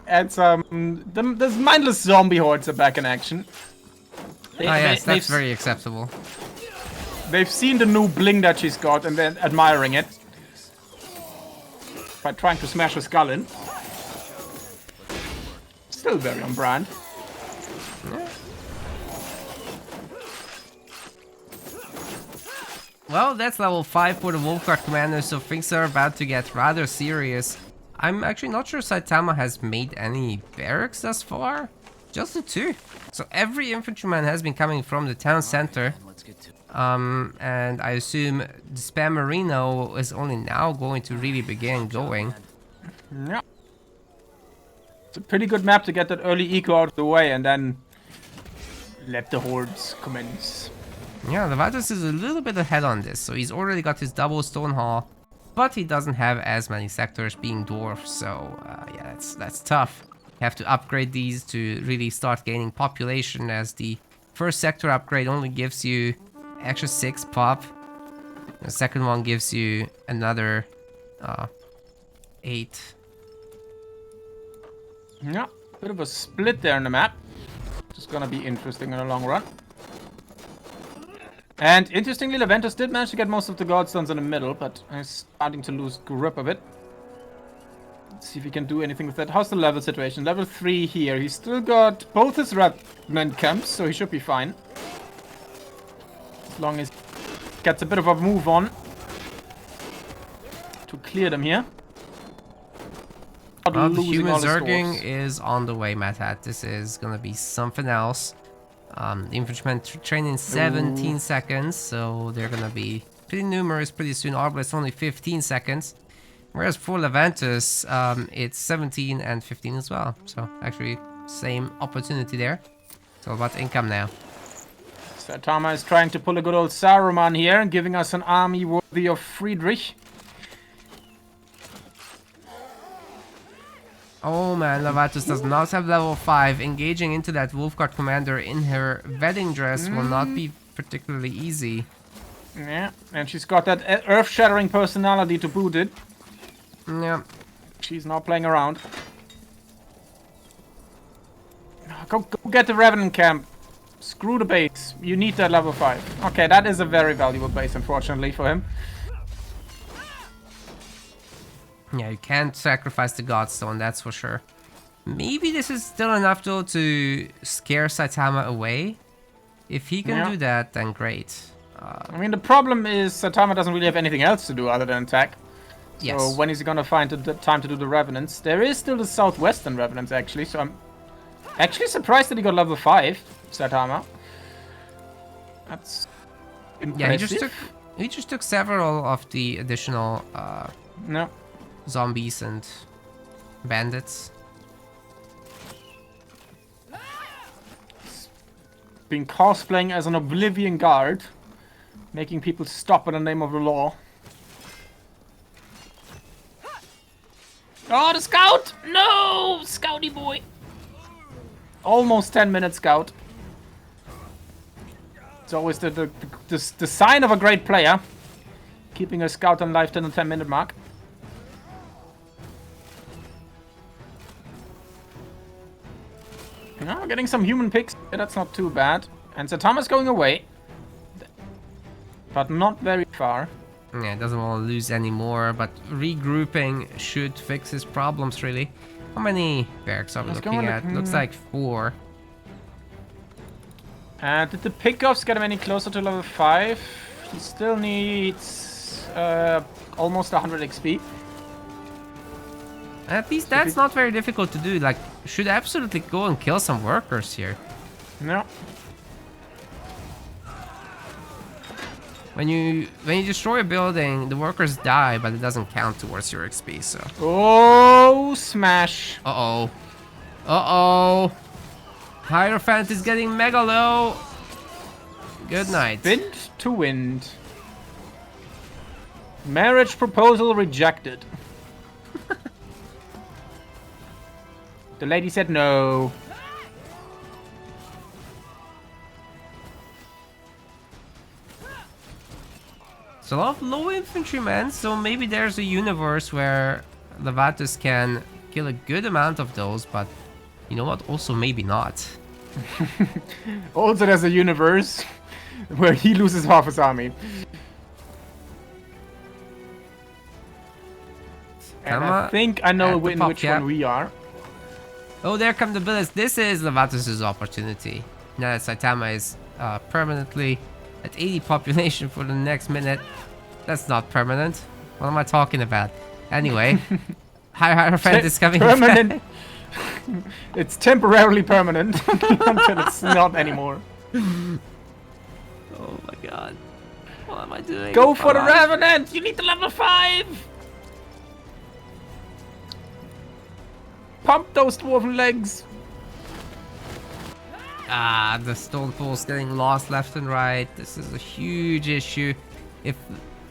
And the mindless zombie hordes are back in action. Ah yes, that's very acceptable. They've seen the new bling that she's got and they're admiring it. By trying to smash her skull in. Still very on brand. Well, that's level 5 for the Wolfguard Commander, so things are about to get rather serious. I'm actually not sure Saitama has made any barracks thus far. Just the 2. So every infantryman has been coming from the town center. And I assume the Spam Marino is only now going to really begin going. Yeah. It's a pretty good map to get that early eco out of the way and then let the hordes commence. Yeah, Laventus is a little bit ahead on this, so he's already got his double stone hall, but he doesn't have as many sectors being dwarfs, so yeah, that's tough. You have to upgrade these to really start gaining population, as the first sector upgrade only gives you extra 6 pop. The second one gives you another 8. Yeah, bit of a split there in the map. Just gonna be interesting in the long run. And interestingly, Laventus did manage to get most of the Godstones in the middle, but he's starting to lose grip of it. Let's see if he can do anything with that. How's the level situation? Level 3 here. He's still got both his Revenant camps, so he should be fine. As long as he gets a bit of a move on to clear them here. Well, the Losing human all his Zerging dwarves. is on the way, Mad Hat. This is gonna be something else. The infantrymen train in 17 seconds, so they're gonna be pretty numerous pretty soon. Arbalest only 15 seconds. Whereas for Laventus, it's 17 and 15 as well. So actually, same opportunity there. It's all about income now. Saitama is trying to pull a good old Saruman here and giving us an army worthy of Friedrich. Oh man, Laventus does not have level 5. Engaging into that Wolfguard commander in her wedding dress will not be particularly easy. Yeah, and she's got that earth-shattering personality to boot it. Yeah. She's not playing around. Go get the Revenant camp. Screw the base. You need that level 5. Okay, that is a very valuable base, unfortunately, for him. Yeah, you can't sacrifice the Godstone, that's for sure. Maybe this is still enough though to scare Saitama away. If he can do that, then great. I mean, the problem is Saitama doesn't really have anything else to do other than attack. Yes. So when is he gonna find the time to do the Revenants? There is still the southwestern Revenants, actually, so I'm actually surprised that he got level 5, Saitama. That's impressive. Yeah, he just took several of the additional No. zombies and bandits. Been cosplaying as an Oblivion Guard, making people stop in the name of the law. Oh, the scout! No! Scouty boy! Almost 10-minute scout. It's always the sign of a great player. Keeping a scout alive to the 10-minute mark. Now we're getting some human picks. Yeah, that's not too bad. And Saitama's going away. But not very far. Yeah, doesn't want to lose anymore, but regrouping should fix his problems, really. How many barracks are we looking at? Looks like 4. Did the pickoffs get him any closer to level 5? He still needs almost 100 XP. At least that's not very difficult to do. Like, should absolutely go and kill some workers here. No. When you destroy a building, the workers die, but it doesn't count towards your XP, so. Oh, smash. Uh-oh. Uh-oh. Hierophant is getting mega low. Good night. Wind to wind. Marriage proposal rejected. The lady said no. It's a lot of low infantrymen, so maybe there's a universe where Laventus can kill a good amount of those, but you know what? Also, maybe not. Also, there's a universe where he loses half his army. And I think I know in which one we are. Oh, there come the bullets. This is Laventus' opportunity. Now that Saitama is permanently at 80 population for the next minute. That's not permanent. What am I talking about? Anyway, Hierophant is coming permanent. It's temporarily permanent until it's not anymore. Oh my god. What am I doing? Go for the Revenant! You need the level 5! Pump those dwarven legs! Ah, the stone pool's getting lost left and right. This is a huge issue. If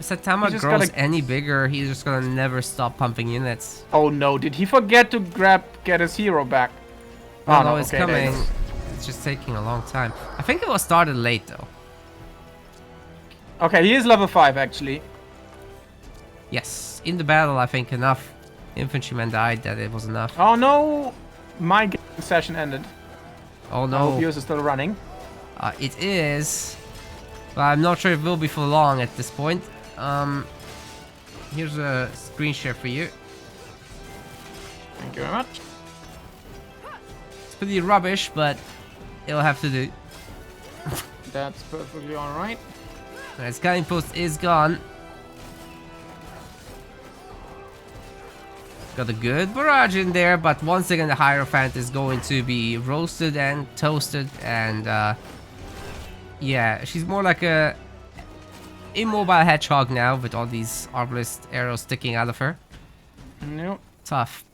Saitama grows any bigger, he's just gonna never stop pumping units. Oh no, did he forget to get his hero back? Oh no, it's coming. It's just taking a long time. I think it was started late though. Okay, he is level 5 actually. Yes, in the battle, I think enough infantrymen died that it was enough. Oh no! My game session ended. Oh I hope no, yours is still running. it is. But I'm not sure it will be for long at this point. Here's a screen share for you. Thank you very much. It's pretty rubbish, but it'll have to do. That's perfectly alright. Alright, scouting post is gone. Got a good barrage in there, but once again the Hierophant is going to be roasted and toasted, and yeah, she's more like a immobile hedgehog now with all these arbalist arrows sticking out of her. Nope. Tough.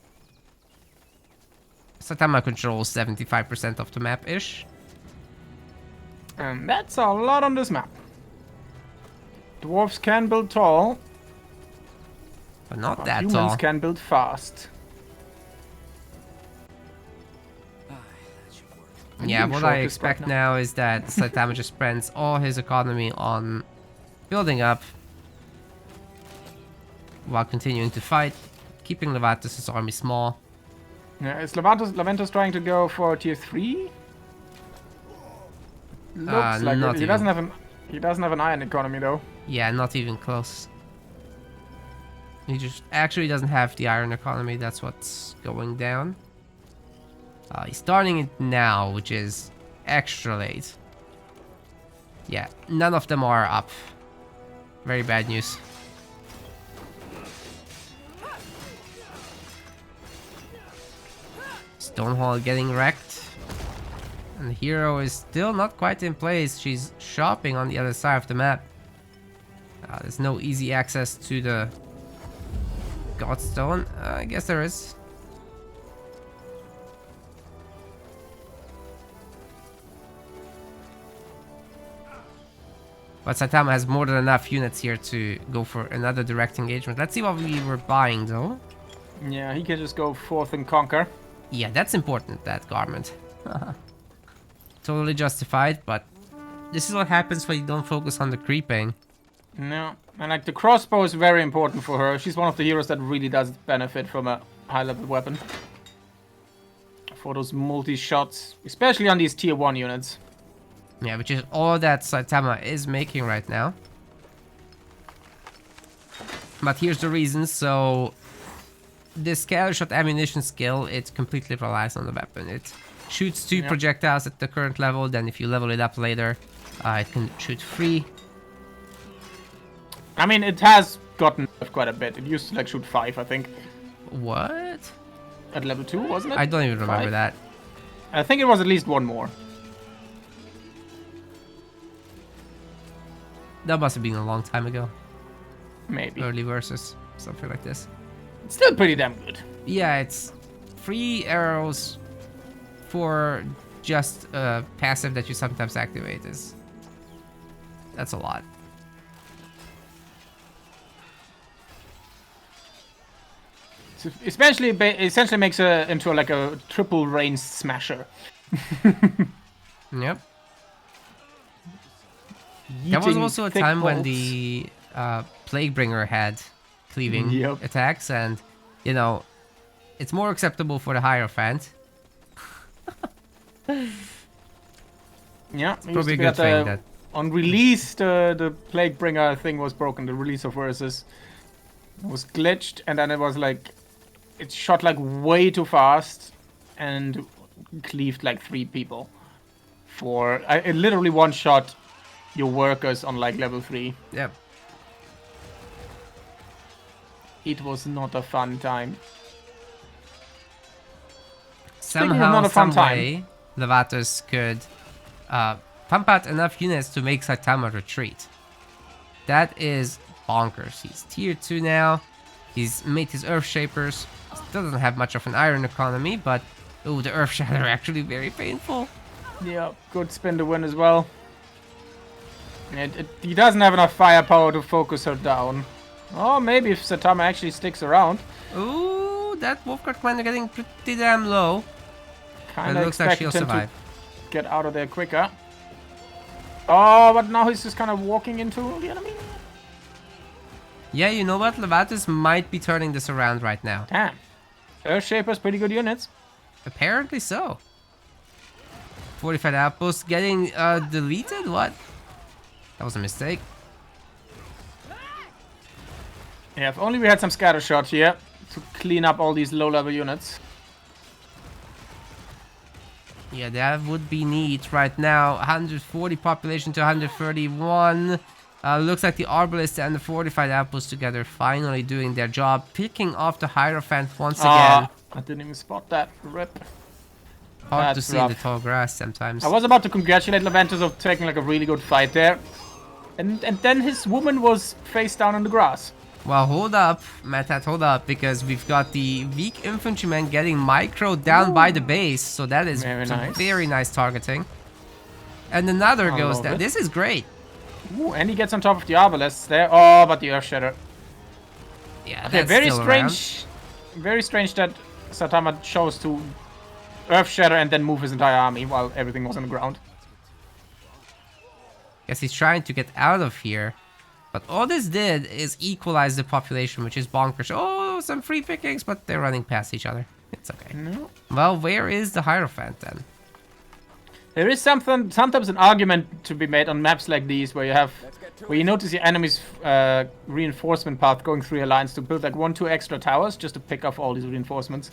Saitama controls 75% of the map-ish. And that's a lot on this map. Dwarves can build tall, But not but that humans tall. can build fast. Yeah, I'm what short I this right expect now is that Saitama just spends all his economy on building up while continuing to fight, keeping Laventus' army small. Yeah, is Laventus trying to go for tier 3? Looks like not it. He doesn't have an iron economy though. Yeah, not even close. He just actually doesn't have the iron economy, that's what's going down. He's starting it now, which is extra late. Yeah, none of them are up. Very bad news. Stonehall getting wrecked. And the hero is still not quite in place. She's shopping on the other side of the map. There's no easy access to the Godstone. I guess there is. But Saitama has more than enough units here to go for another direct engagement. Let's see what we were buying though. Yeah, he can just go forth and conquer. Yeah, that's important, that garment. Totally justified, but this is what happens when you don't focus on the creeping. No, and like the crossbow is very important for her. She's one of the heroes that really does benefit from a high-level weapon. For those multi-shots, especially on these tier 1 units. Yeah, which is all that Saitama is making right now. But here's the reason, so this scatter shot ammunition skill, it completely relies on the weapon. It shoots 2 projectiles at the current level, then if you level it up later, it can shoot 3. I mean, it has gotten nerfed quite a bit. It used to like shoot 5, I think. What? At level 2, wasn't it? I don't even remember 5? that. I think it was at least one more. That must have been a long time ago. Maybe. Early versus, something like this. It's still pretty damn good. Yeah, it's 3 arrows for just a passive that you sometimes activate. That's a lot. So essentially makes her into like a triple range smasher. Yep. There was also a time when the Plaguebringer had cleaving attacks, and you know, it's more acceptable for the Hierophant. Yeah, It's probably a good thing that on release the Plaguebringer thing was broken. The release of verses was glitched, and then it was like it shot like way too fast and cleaved like 3 people. It literally one shot your workers on like level 3. Yep. It was not a fun time. Somehow, not a fun some way, Laventus could pump out enough units to make Saitama retreat. That is bonkers. He's tier 2 now. He's made his Earth Shapers. Still doesn't have much of an iron economy, but oh, the Earth Shatter are actually very painful. Yeah, good spin to win as well. He doesn't have enough firepower to focus her down. Oh, maybe if Saitama actually sticks around. Ooh, that Wolfguard commander getting pretty damn low. Kinda It looks like she'll expected him survive. to get out of there quicker. Oh, but now he's just kind of walking into the enemy. Yeah, you know what? Laventus might be turning this around right now. Damn. Earthshaper's pretty good units. Apparently so. Fortified outpost getting deleted? What? That was a mistake. Yeah, if only we had some scatter shot here to clean up all these low-level units. Yeah, that would be neat right now. 140 population to 131. Looks like the Arbalist and the Fortified Outpost together finally doing their job. Picking off the Hierophant once again. I didn't even spot that. Rip. Hard to That's see in the rough. tall grass sometimes. I was about to congratulate Laventus of taking like a really good fight there. And then his woman was face down on the grass. Well, hold up, Matat, hold up, because we've got the weak infantryman getting micro down by the base, so that is Very some nice. very nice targeting. And another I goes love down. it. This is great. Ooh, and he gets on top of the Arbalists there. Oh, but the Earth Shatter. Yeah, Okay, that's very still strange. Very strange that Saitama chose to Earth Shatter and then move his entire army while everything was on the ground. Guess he's trying to get out of here. But all this did is equalize the population, which is bonkers. Oh, some free pickings, but they're running past each other. It's okay. No. Well, where is the Hierophant then? There is sometimes an argument to be made on maps like these where you notice your enemy's reinforcement path going through your lines to build like 1-2 extra towers just to pick off all these reinforcements.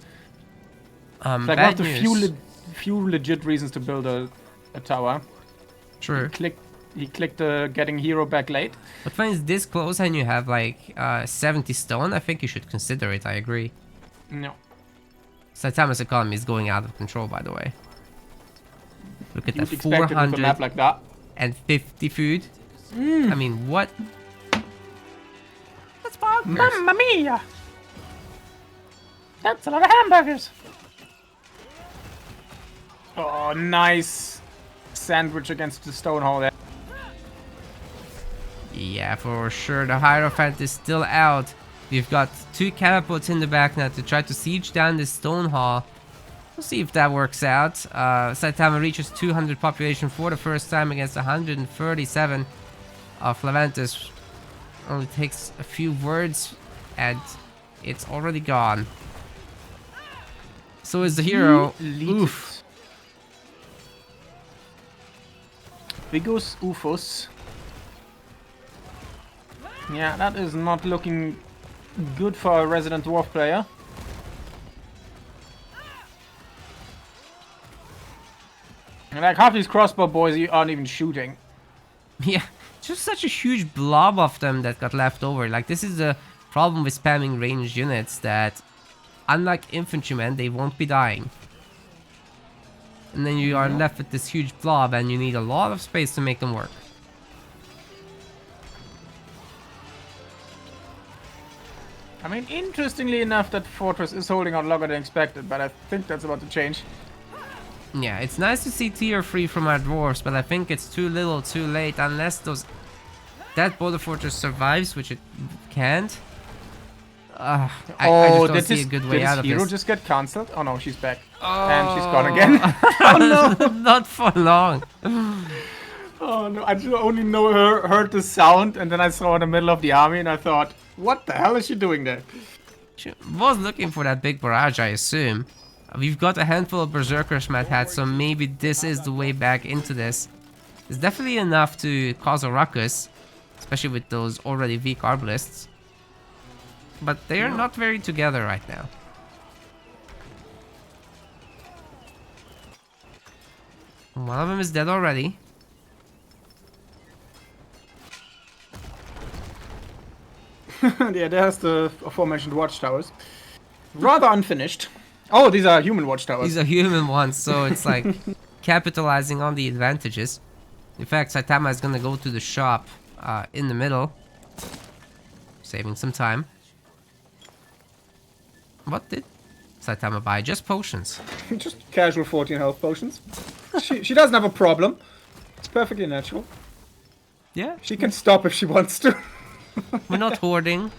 It's like one of Bad the news. few legit reasons to build a tower. True. He clicked the getting hero back late. But when it's this close and you have like 70 stone, I think you should consider it, I agree. No. Saitama's economy is going out of control, by the way. Look at You'd that, expect it with a map like that. 450 food. I mean, what? That's bonkers. Mamma mia! That's a lot of hamburgers. Oh, nice sandwich against the stone hall there. Yeah, for sure. The Hierophant is still out. We've got 2 catapults in the back now to try to siege down this stone hall. We'll see if that works out. Saitama reaches 200 population for the first time against 137 of Laventus. Only takes a few words and it's already gone. So is the hero. Oof. Vigus Ufus. Yeah, that is not looking good for a resident dwarf player. And like half these crossbow boys aren't even shooting. Yeah, just such a huge blob of them that got left over. Like, this is the problem with spamming ranged units, that unlike infantrymen, they won't be dying. And then you are left with this huge blob and you need a lot of space to make them work. I mean, interestingly enough, that fortress is holding out longer than expected, but I think that's about to change. Yeah, it's nice to see tier 3 from our dwarves, but I think it's too little too late unless that border fortress survives, which it can't. I just don't see a good way out of hero this. just get cancelled? Oh no, she's back. And she's gone again. Oh no! Not for long. Oh no, I just only heard the sound, and then I saw her in the middle of the army, and I thought, what the hell is she doing there? She was looking for that big barrage, I assume. We've got a handful of berserkers, Matt had, so maybe this is the way back into this. It's definitely enough to cause a ruckus, especially with those already weak arbalists. But they are not very together right now. One of them is dead already. Yeah, there's the aforementioned watchtowers. Rather unfinished. Oh, these are human watchtowers. These are human ones, so it's like capitalizing on the advantages. In fact, Saitama is gonna go to the shop in the middle, saving some time. What did Saitama buy? Just potions. Just casual 14 health potions. She doesn't have a problem. It's perfectly natural. Yeah, She can stop if she wants to. we're not hoarding.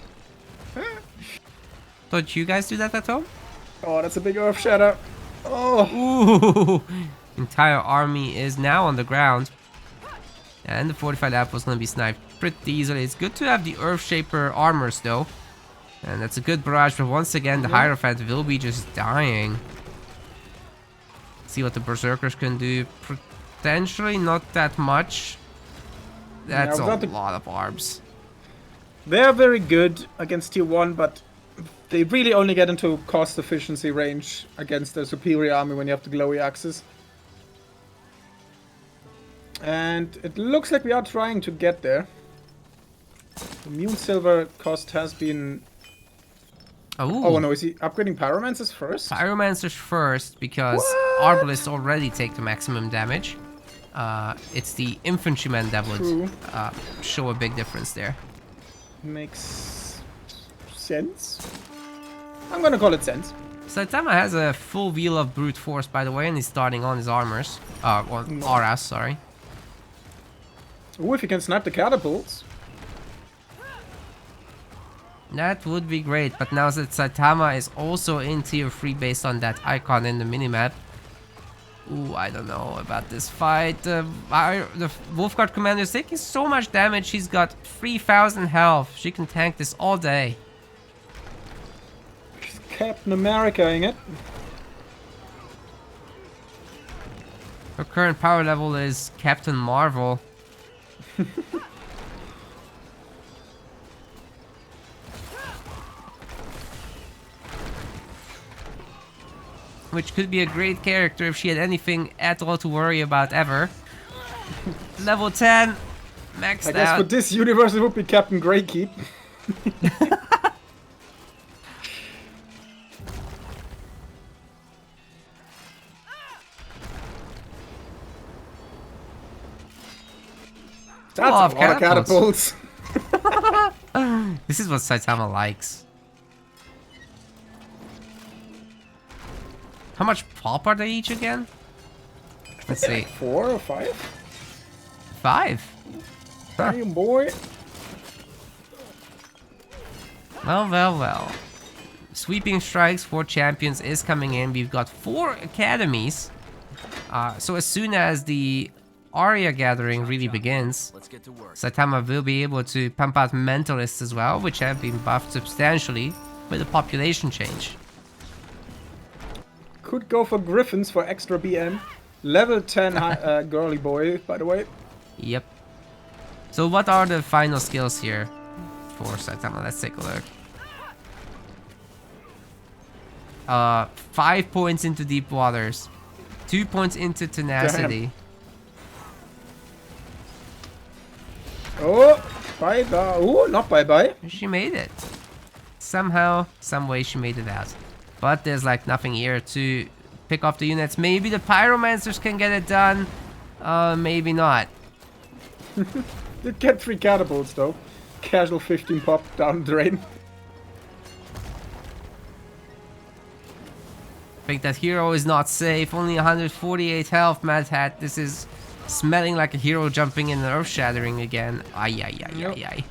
Don't you guys do that at home? Oh, that's a big earth shatter. Oh. Ooh, entire army is now on the ground. And the fortified apple is going to be sniped pretty easily. It's good to have the Earth Shaper armors though. And that's a good barrage, but once again the Hierophant will be just dying. See what the Berserkers can do. Potentially not that much. That's a lot of arbs. They're very good against tier 1, but they really only get into cost efficiency range against a superior army when you have the glowy axes. And it looks like we are trying to get there. The Immune Silver cost has been... Oh no, is he upgrading Pyromancers first? Pyromancers first, because Arbalists already take the maximum damage. It's the Infantrymen that would show a big difference there. Makes sense. I'm gonna call it sense. Saitama has a full wheel of Brute Force, by the way, and he's starting on his armors. On auras, sorry. Ooh, if you can snipe the catapults. That would be great, but now that Saitama is also in tier 3 based on that icon in the minimap. Ooh, I don't know about this fight. The Wolfguard commander is taking so much damage. She's got 3000 health. She can tank this all day. She's Captain America-ing it. Her current power level is Captain Marvel. Which could be a great character if she had anything at all to worry about ever. Level 10, maxed out. I guess for this universe it would be Captain Greykeep. That's a lot of catapults. This is what Saitama likes. How much pop are they each again? Let's see. 4 or 5? 5. Damn, boy. Well. Sweeping strikes for champions is coming in. We've got 4 academies. So as soon as the Aria gathering really begins, Saitama will be able to pump out mentalists as well, which have been buffed substantially with the population change. Could go for Griffins for extra BM. Level 10 girly boy, by the way. Yep. So what are the final skills here for Saitama? Let's take a look. 5 points into Deep Waters. 2 points into Tenacity. Damn. Oh, bye-bye. Oh, not bye-bye. She made it. Somehow, some way she made it out. But there's like nothing here to pick off the units. Maybe the Pyromancers can get it done. Maybe not. Did get 3 catapults though. Casual 15 pop down the drain. I think that hero is not safe. Only 148 health, Mad Hat. This is smelling like a hero jumping in and earth shattering again. Ay.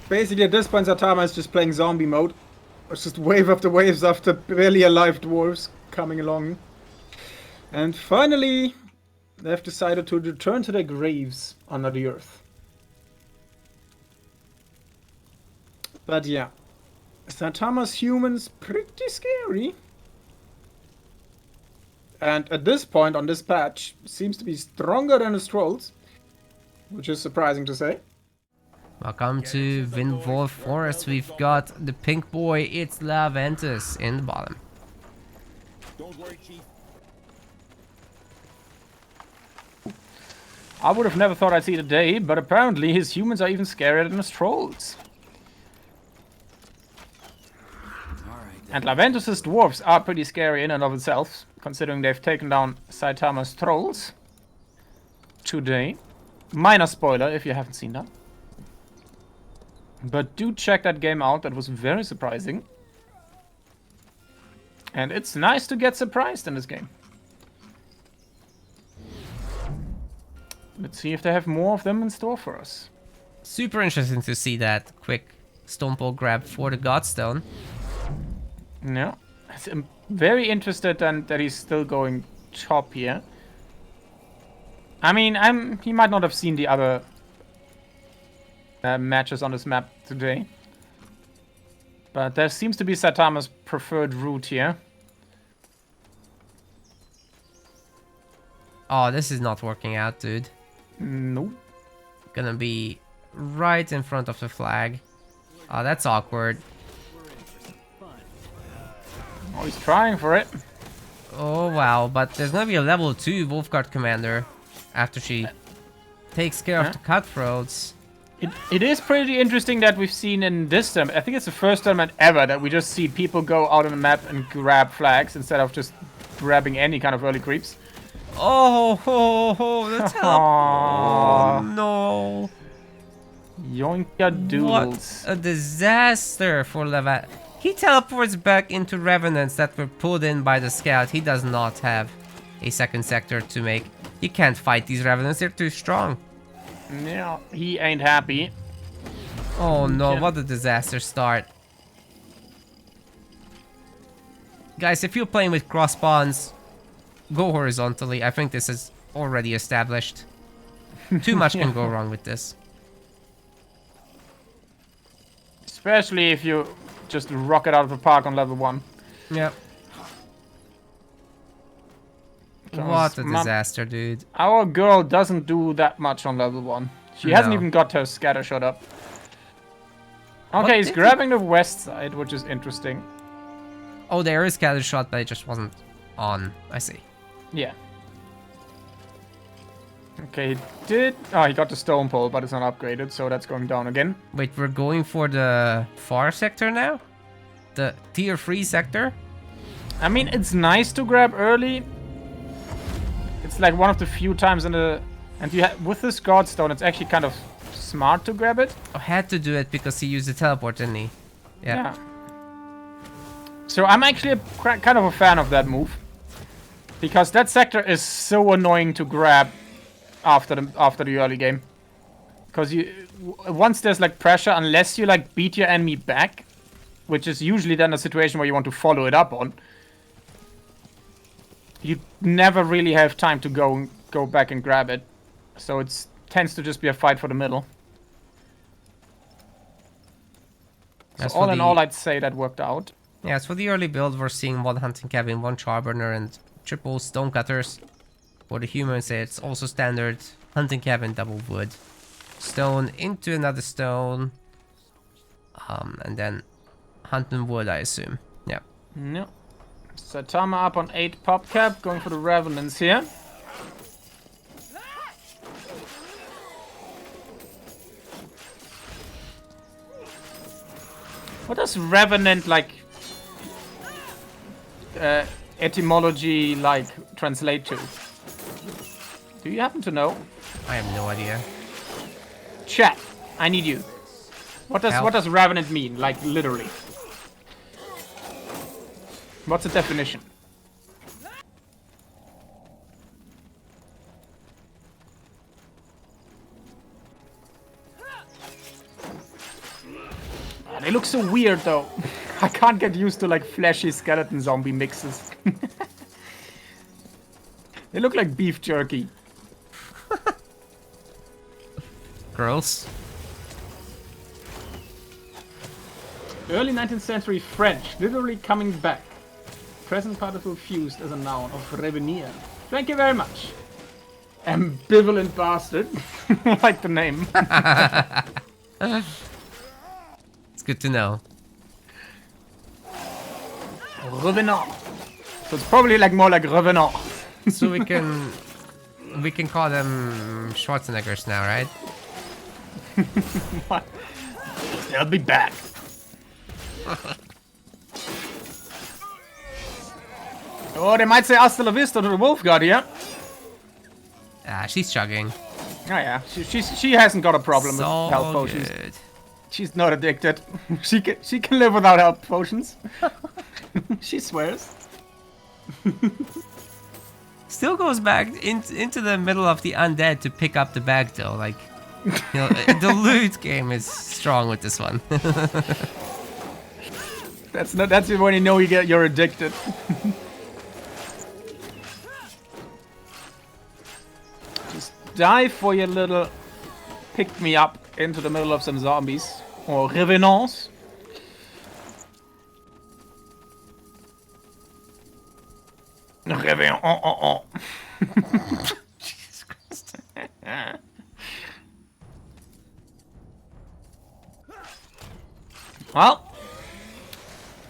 Basically at this point Saitama is just playing zombie mode. It's just wave after waves after barely alive dwarves coming along. And finally, they've decided to return to their graves under the earth. But yeah, Saitama's humans pretty scary. And at this point on this patch, seems to be stronger than his trolls, which is surprising to say. Welcome to Windwall Forest. We've got the pink boy, it's Laventus in the bottom. Don't worry, Chief. I would have never thought I'd see the day, but apparently his humans are even scarier than his trolls. And Laventus' dwarves are pretty scary in and of itself, considering they've taken down Saitama's trolls today. Minor spoiler if you haven't seen that. But do check that game out, that was very surprising. And it's nice to get surprised in this game. Let's see if they have more of them in store for us. Super interesting to see that quick Stoneball grab for the Godstone. Yeah, I'm very interested and that he's still going top here. I mean, he might not have seen the other matches on this map today. But there seems to be Saitama's preferred route here. Oh, this is not working out, dude. Nope. Gonna be right in front of the flag. Oh, that's awkward. Oh, he's trying for it. Oh, wow. But there's gonna be a level 2 Wolfguard commander after she takes care of the cutthroats. It is pretty interesting that we've seen in this tournament. I think it's the first tournament ever that we just see people go out on the map and grab flags instead of just grabbing any kind of early creeps. Oh, that's help. Oh, no. Yoinka doodles. What a disaster for Laventus. He teleports back into revenants that were pulled in by the scout. He does not have a second sector to make. He can't fight these revenants. They're too strong. Yeah, he ain't happy. Oh no, what a disaster start. Guys, if you're playing with cross spawns, go horizontally. I think this is already established. Too much can go wrong with this. Especially if you just rocket out of the park on level 1. Yep. What a disaster, dude. Our girl doesn't do that much on level 1. She hasn't even got her scatter shot up. Okay, he's grabbing the west side, which is interesting. Oh, there is scatter shot, but it just wasn't on. I see. Yeah. Okay, he did... Oh, he got the stone pole, but it's not upgraded, so that's going down again. Wait, we're going for the far sector now? The tier 3 sector? I mean, it's nice to grab early. It's like one of the few times in the... And you with this Godstone, it's actually kind of smart to grab it. I had to do it because he used the teleport, didn't he? Yeah. So I'm actually kind of a fan of that move. Because that sector is so annoying to grab after the early game. Because once there's like pressure, unless you like beat your enemy back, which is usually then a situation where you want to follow it up on, you never really have time to go back and grab it. So it tends to just be a fight for the middle. So all in all, I'd say that worked out. Yeah, so for the early build, we're seeing one hunting cabin, one charburner, and triple stonecutters. For the humans, it's also standard hunting cabin, double wood. Stone into another stone. And then hunting wood, I assume. Yeah. No. Saitama up on 8 pop cap, going for the revenants here. What does revenant like etymology like translate to? Do you happen to know? I have no idea. Chat, I need you. What does revenant mean? Like literally. What's the definition? They look so weird though. I can't get used to like fleshy skeleton zombie mixes. They look like beef jerky. Girls? Early 19th century French, literally coming back. Present participle fused as a noun of revenir. Thank you very much. Ambivalent bastard. Like the name. It's good to know. Revenant. So it's probably like more like revenant. So we can call them Schwarzeneggers now, right? What? They'll be back. Oh, they might say hasta la vista to the wolf god here. Ah, she's chugging. Oh yeah, she hasn't got a problem with So health potions. good. She's not addicted. She can live without health potions. She swears. Still goes back into the middle of the undead to pick up the bag though. Like, you know, the loot game is strong with this one. That's when you know you're addicted. Just dive for your little pick-me-up into the middle of some zombies. Or revenants. Revenant. Jesus Christ. Well,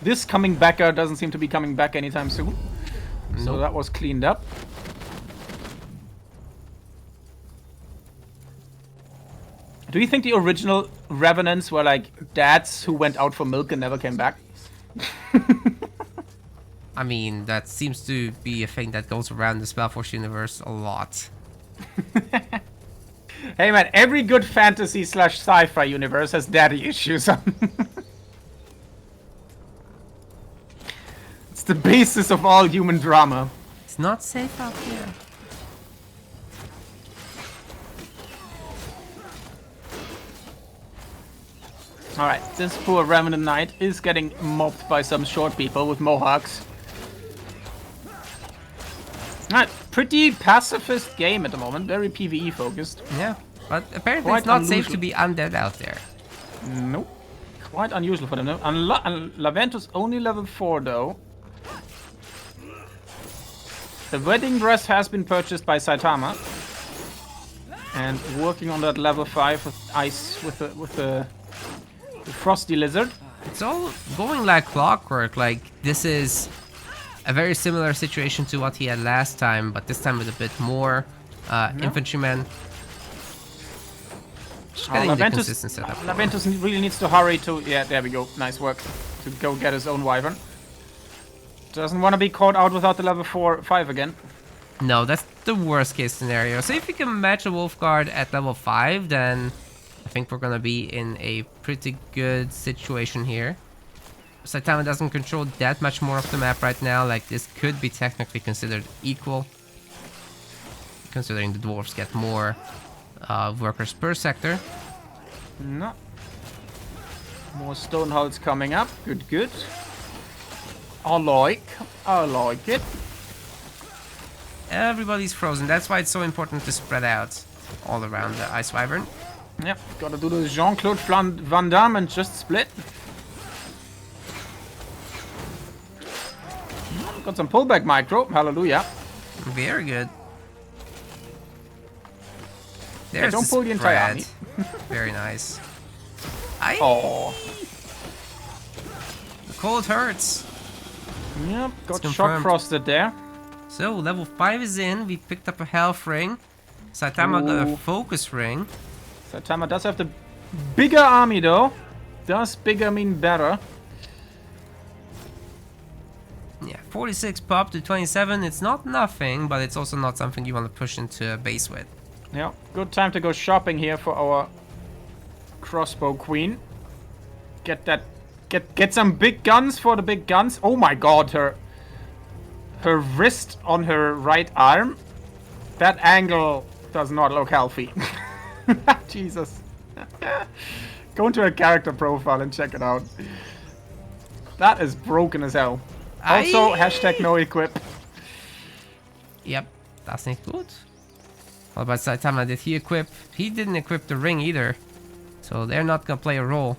this coming backer doesn't seem to be coming back anytime soon. So that was cleaned up. Do you think the original Revenants were like dads who went out for milk and never came back? I mean, that seems to be a thing that goes around the SpellForce universe a lot. Hey man, every good fantasy / sci-fi universe has daddy issues. It's the basis of all human drama. It's not safe out here. Alright, this poor Revenant Knight is getting mobbed by some short people with mohawks. Alright, pretty pacifist game at the moment, very PvE focused. Yeah, but apparently Quite it's not safe unusual. to be undead out there. Nope. Quite unusual for them. No? And Laventus only level 4 though. The wedding dress has been purchased by Saitama. And working on that level 5 with ice with the frosty lizard. It's all going like clockwork. Like, this is a very similar situation to what he had last time, but this time with a bit more infantrymen. Just getting the consistent setup. Laventus really needs to hurry to... Yeah, there we go. Nice work. To go get his own wyvern. Doesn't want to be caught out without the level 5 again. No, that's the worst case scenario. So if you can match a wolf guard at level 5, then I think we're gonna be in a pretty good situation here. Saitama doesn't control that much more of the map right now. Like, this could be technically considered equal, considering the dwarves get more workers per sector. No. More stone hulls coming up. Good, good. I like it. Everybody's frozen. That's why it's so important to spread out all around the Ice Wyvern. Yep, gotta do the Jean-Claude Van Damme and just split. Got some pullback micro. Hallelujah. Very good. Yeah, There's don't the pull the entire spread. army. Very nice. Oh. The cold hurts. Yep, got shock confirmed. frosted there. So, level 5 is in. We picked up a health ring. Saitama got a focus ring. Saitama does have the bigger army though. Does bigger mean better? Yeah, 46 pop to 27. It's not nothing, but it's also not something you want to push into a base with. Yeah, good time to go shopping here for our crossbow queen. Get that, get some big guns for the big guns. Oh my god, her wrist on her right arm. That angle does not look healthy. Jesus. Go into her character profile and check it out. That is broken as hell. Also, hashtag no equip. Yep, that's not good. What about Saitama? Did he equip? He didn't equip the ring either. So they're not gonna play a role.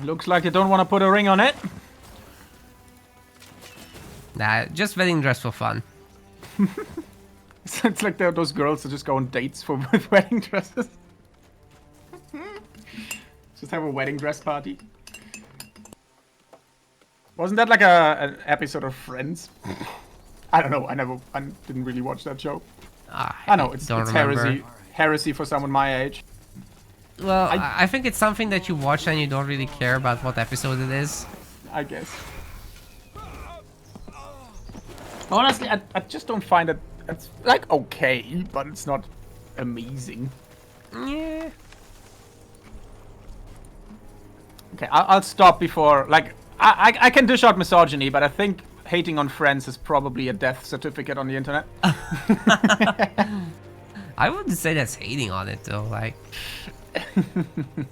Looks like you don't want to put a ring on it. Nah, just wedding dress for fun. It's like those girls that just go on dates with wedding dresses. Just have a wedding dress party. Wasn't that like an episode of Friends? I don't know. I didn't really watch that show. I know it's heresy for someone my age. Well, I think it's something that you watch and you don't really care about what episode it is. I guess. Honestly, I just don't find it. It's like okay, but it's not amazing. Yeah. Okay, I'll stop before. Like, I can dish out misogyny, but I think hating on Friends is probably a death certificate on the internet. I wouldn't say that's hating on it though. Like,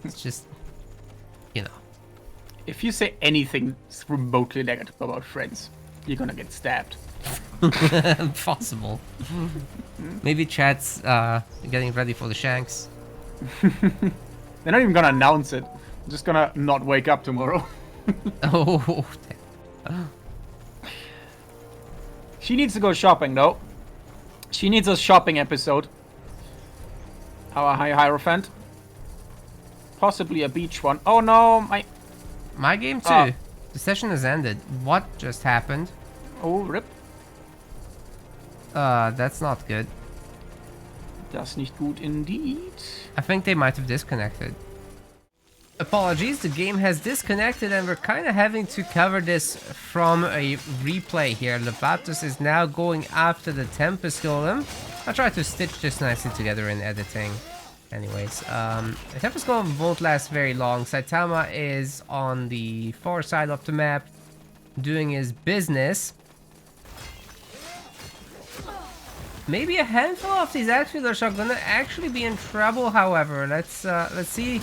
it's just, you know. If you say anything remotely negative about Friends, you're gonna get stabbed. Possible. Maybe chat's getting ready for the shanks. They're not even gonna announce it. They're just gonna not wake up tomorrow. Oh, She needs to go shopping, though. She needs a shopping episode. Our High Hierophant. Possibly a beach one. Oh no, my game too. The session has ended. What just happened? Oh, rip. That's not good. Das nicht gut indeed. I think they might have disconnected. Apologies, the game has disconnected and we're kind of having to cover this from a replay here. Laventus is now going after the Tempest Golem. I'll try to stitch this nicely together in editing. Anyways, the Tempest Golem won't last very long. Saitama is on the far side of the map doing his business. Maybe a handful of these Axfeelers are gonna actually be in trouble, however. Let's see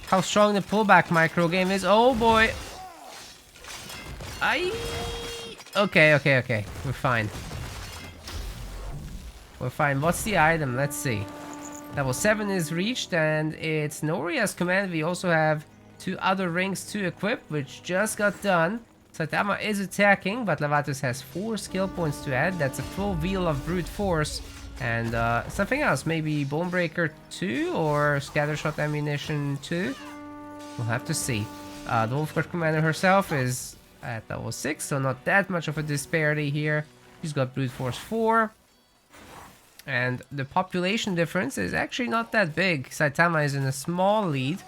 how strong the pullback micro game is. Oh boy. Okay. We're fine. We're fine. What's the item? Let's see. Level 7 is reached and it's Noria's command. We also have 2 other rings to equip, which just got done. Saitama is attacking, but Laventus has 4 skill points to add. That's a full wheel of brute force. And something else, maybe Bonebreaker 2 or Scattershot Ammunition 2? We'll have to see. The Wolfguard Commander herself is at level 6, so not that much of a disparity here. She's got Brute Force 4. And the population difference is actually not that big. Saitama is in a small lead.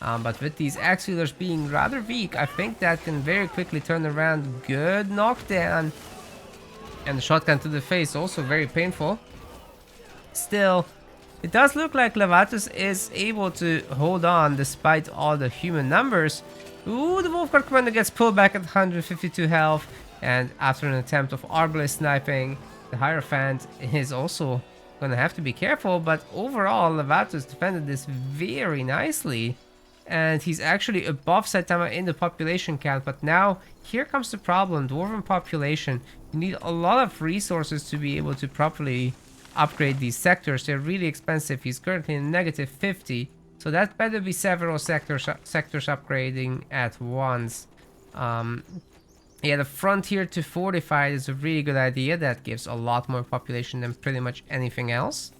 But with these Axfeelers being rather weak, I think that can very quickly turn around. Good knockdown. And the shotgun to the face, also very painful. Still, it does look like Laventus is able to hold on despite all the human numbers. Ooh, the Wolfguard Commander gets pulled back at 152 health. And after an attempt of Arbalist sniping, the Hierophant is also going to have to be careful. But overall, Laventus defended this very nicely. And he's actually above Saitama in the population count. But now, here comes the problem. Dwarven population. You need a lot of resources to be able to properly upgrade these sectors. They're really expensive. He's currently in negative 50. So that better be several sectors upgrading at once. Yeah, the frontier to fortified is a really good idea. That gives a lot more population than pretty much anything else.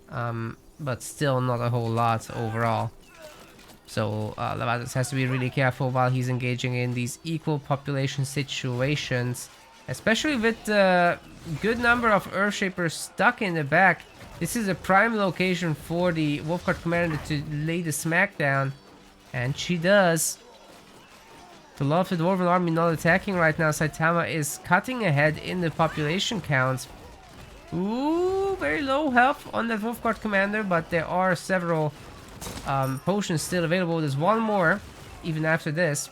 But still not a whole lot overall. So Laventus has to be really careful while he's engaging in these equal population situations. Especially with the good number of Earthshapers stuck in the back. This is a prime location for the Wolfguard Commander to lay the smackdown. And she does. To love the Dwarven army not attacking right now, Saitama is cutting ahead in the population counts. Ooh, very low health on that Wolfguard Commander, but there are several potions still available. There's one more, even after this.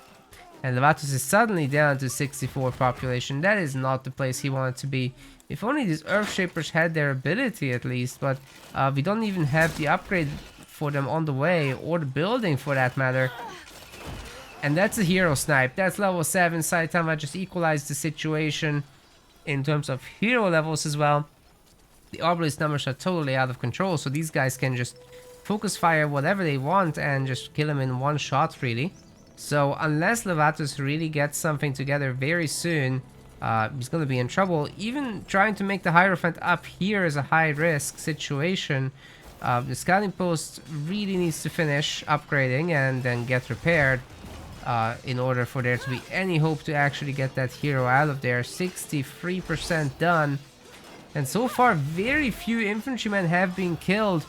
And Laventus is suddenly down to 64 population. That is not the place he wanted to be. If only these Earthshapers had their ability at least, but we don't even have the upgrade for them on the way, or the building for that matter. And that's a hero snipe. That's level 7. Saitama just equalized the situation in terms of hero levels as well. The Arbalist numbers are totally out of control, so these guys can just focus fire whatever they want and just kill him in one shot, really. So unless Laventus really gets something together very soon, he's going to be in trouble. Even trying to make the Hierophant up here is a high risk situation. The scouting post really needs to finish upgrading and then get repaired in order for there to be any hope to actually get that hero out of there. 63% done. And so far, very few infantrymen have been killed.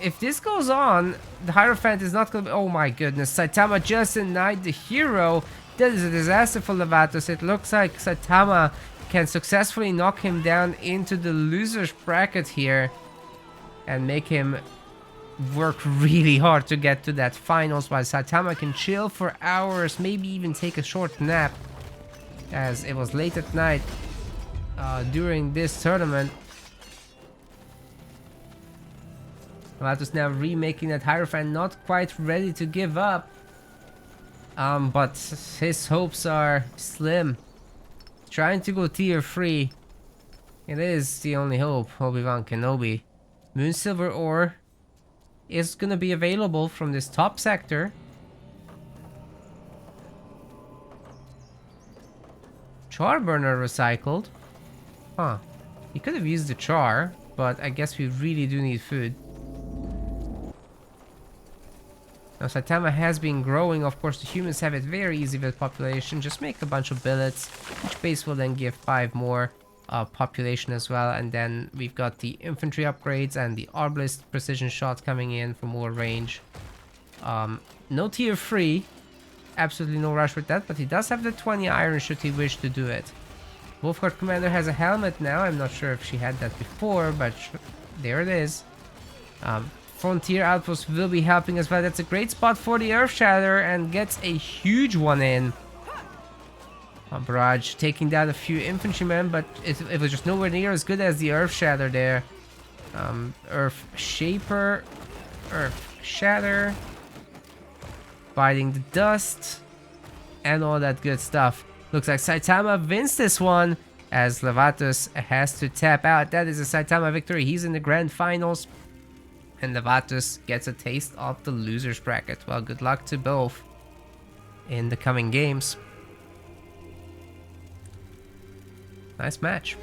If this goes on, the Hierophant is not going to be... Oh my goodness, Saitama just denied the hero. That is a disaster for Laventus. It looks like Saitama can successfully knock him down into the loser's bracket here. And make him work really hard to get to that finals, while Saitama can chill for hours, maybe even take a short nap. As it was late at night during this tournament. Laventus now remaking that Hierophant, not quite ready to give up. But his hopes are slim. Trying to go tier 3. It is the only hope, Obi-Wan Kenobi. Moonsilver ore is gonna be available from this top sector. Char burner recycled. Huh. He could have used the char, but I guess we really do need food. Now Saitama has been growing. Of course, the humans have it very easy with population. Just make a bunch of billets. Each base will then give 5 more population as well. And then we've got the infantry upgrades and the Arbalist precision shot coming in for more range. No tier 3. Absolutely no rush with that, but he does have the 20 iron should he wish to do it. Wolfguard Commander has a helmet now. I'm not sure if she had that before, but there it is. Frontier Outpost will be helping as well. That's a great spot for the Earth Shatter and gets a huge one in. Barrage taking down a few infantrymen, but it was just nowhere near as good as the Earth Shatter there. Earth Shaper, Earth Shatter, biting the dust, and all that good stuff. Looks like Saitama wins this one as Laventus has to tap out. That is a Saitama victory. He's in the grand finals. And Laventus gets a taste of the loser's bracket. Well, good luck to both in the coming games. Nice match.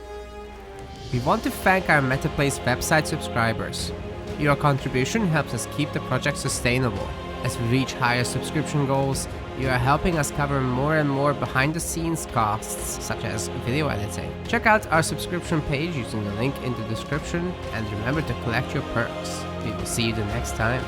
We want to thank our MetaPlace website subscribers. Your contribution helps us keep the project sustainable. As we reach higher subscription goals, you are helping us cover more and more behind-the-scenes costs, such as video editing. Check out our subscription page using the link in the description, and remember to collect your perks. We will see you the next time.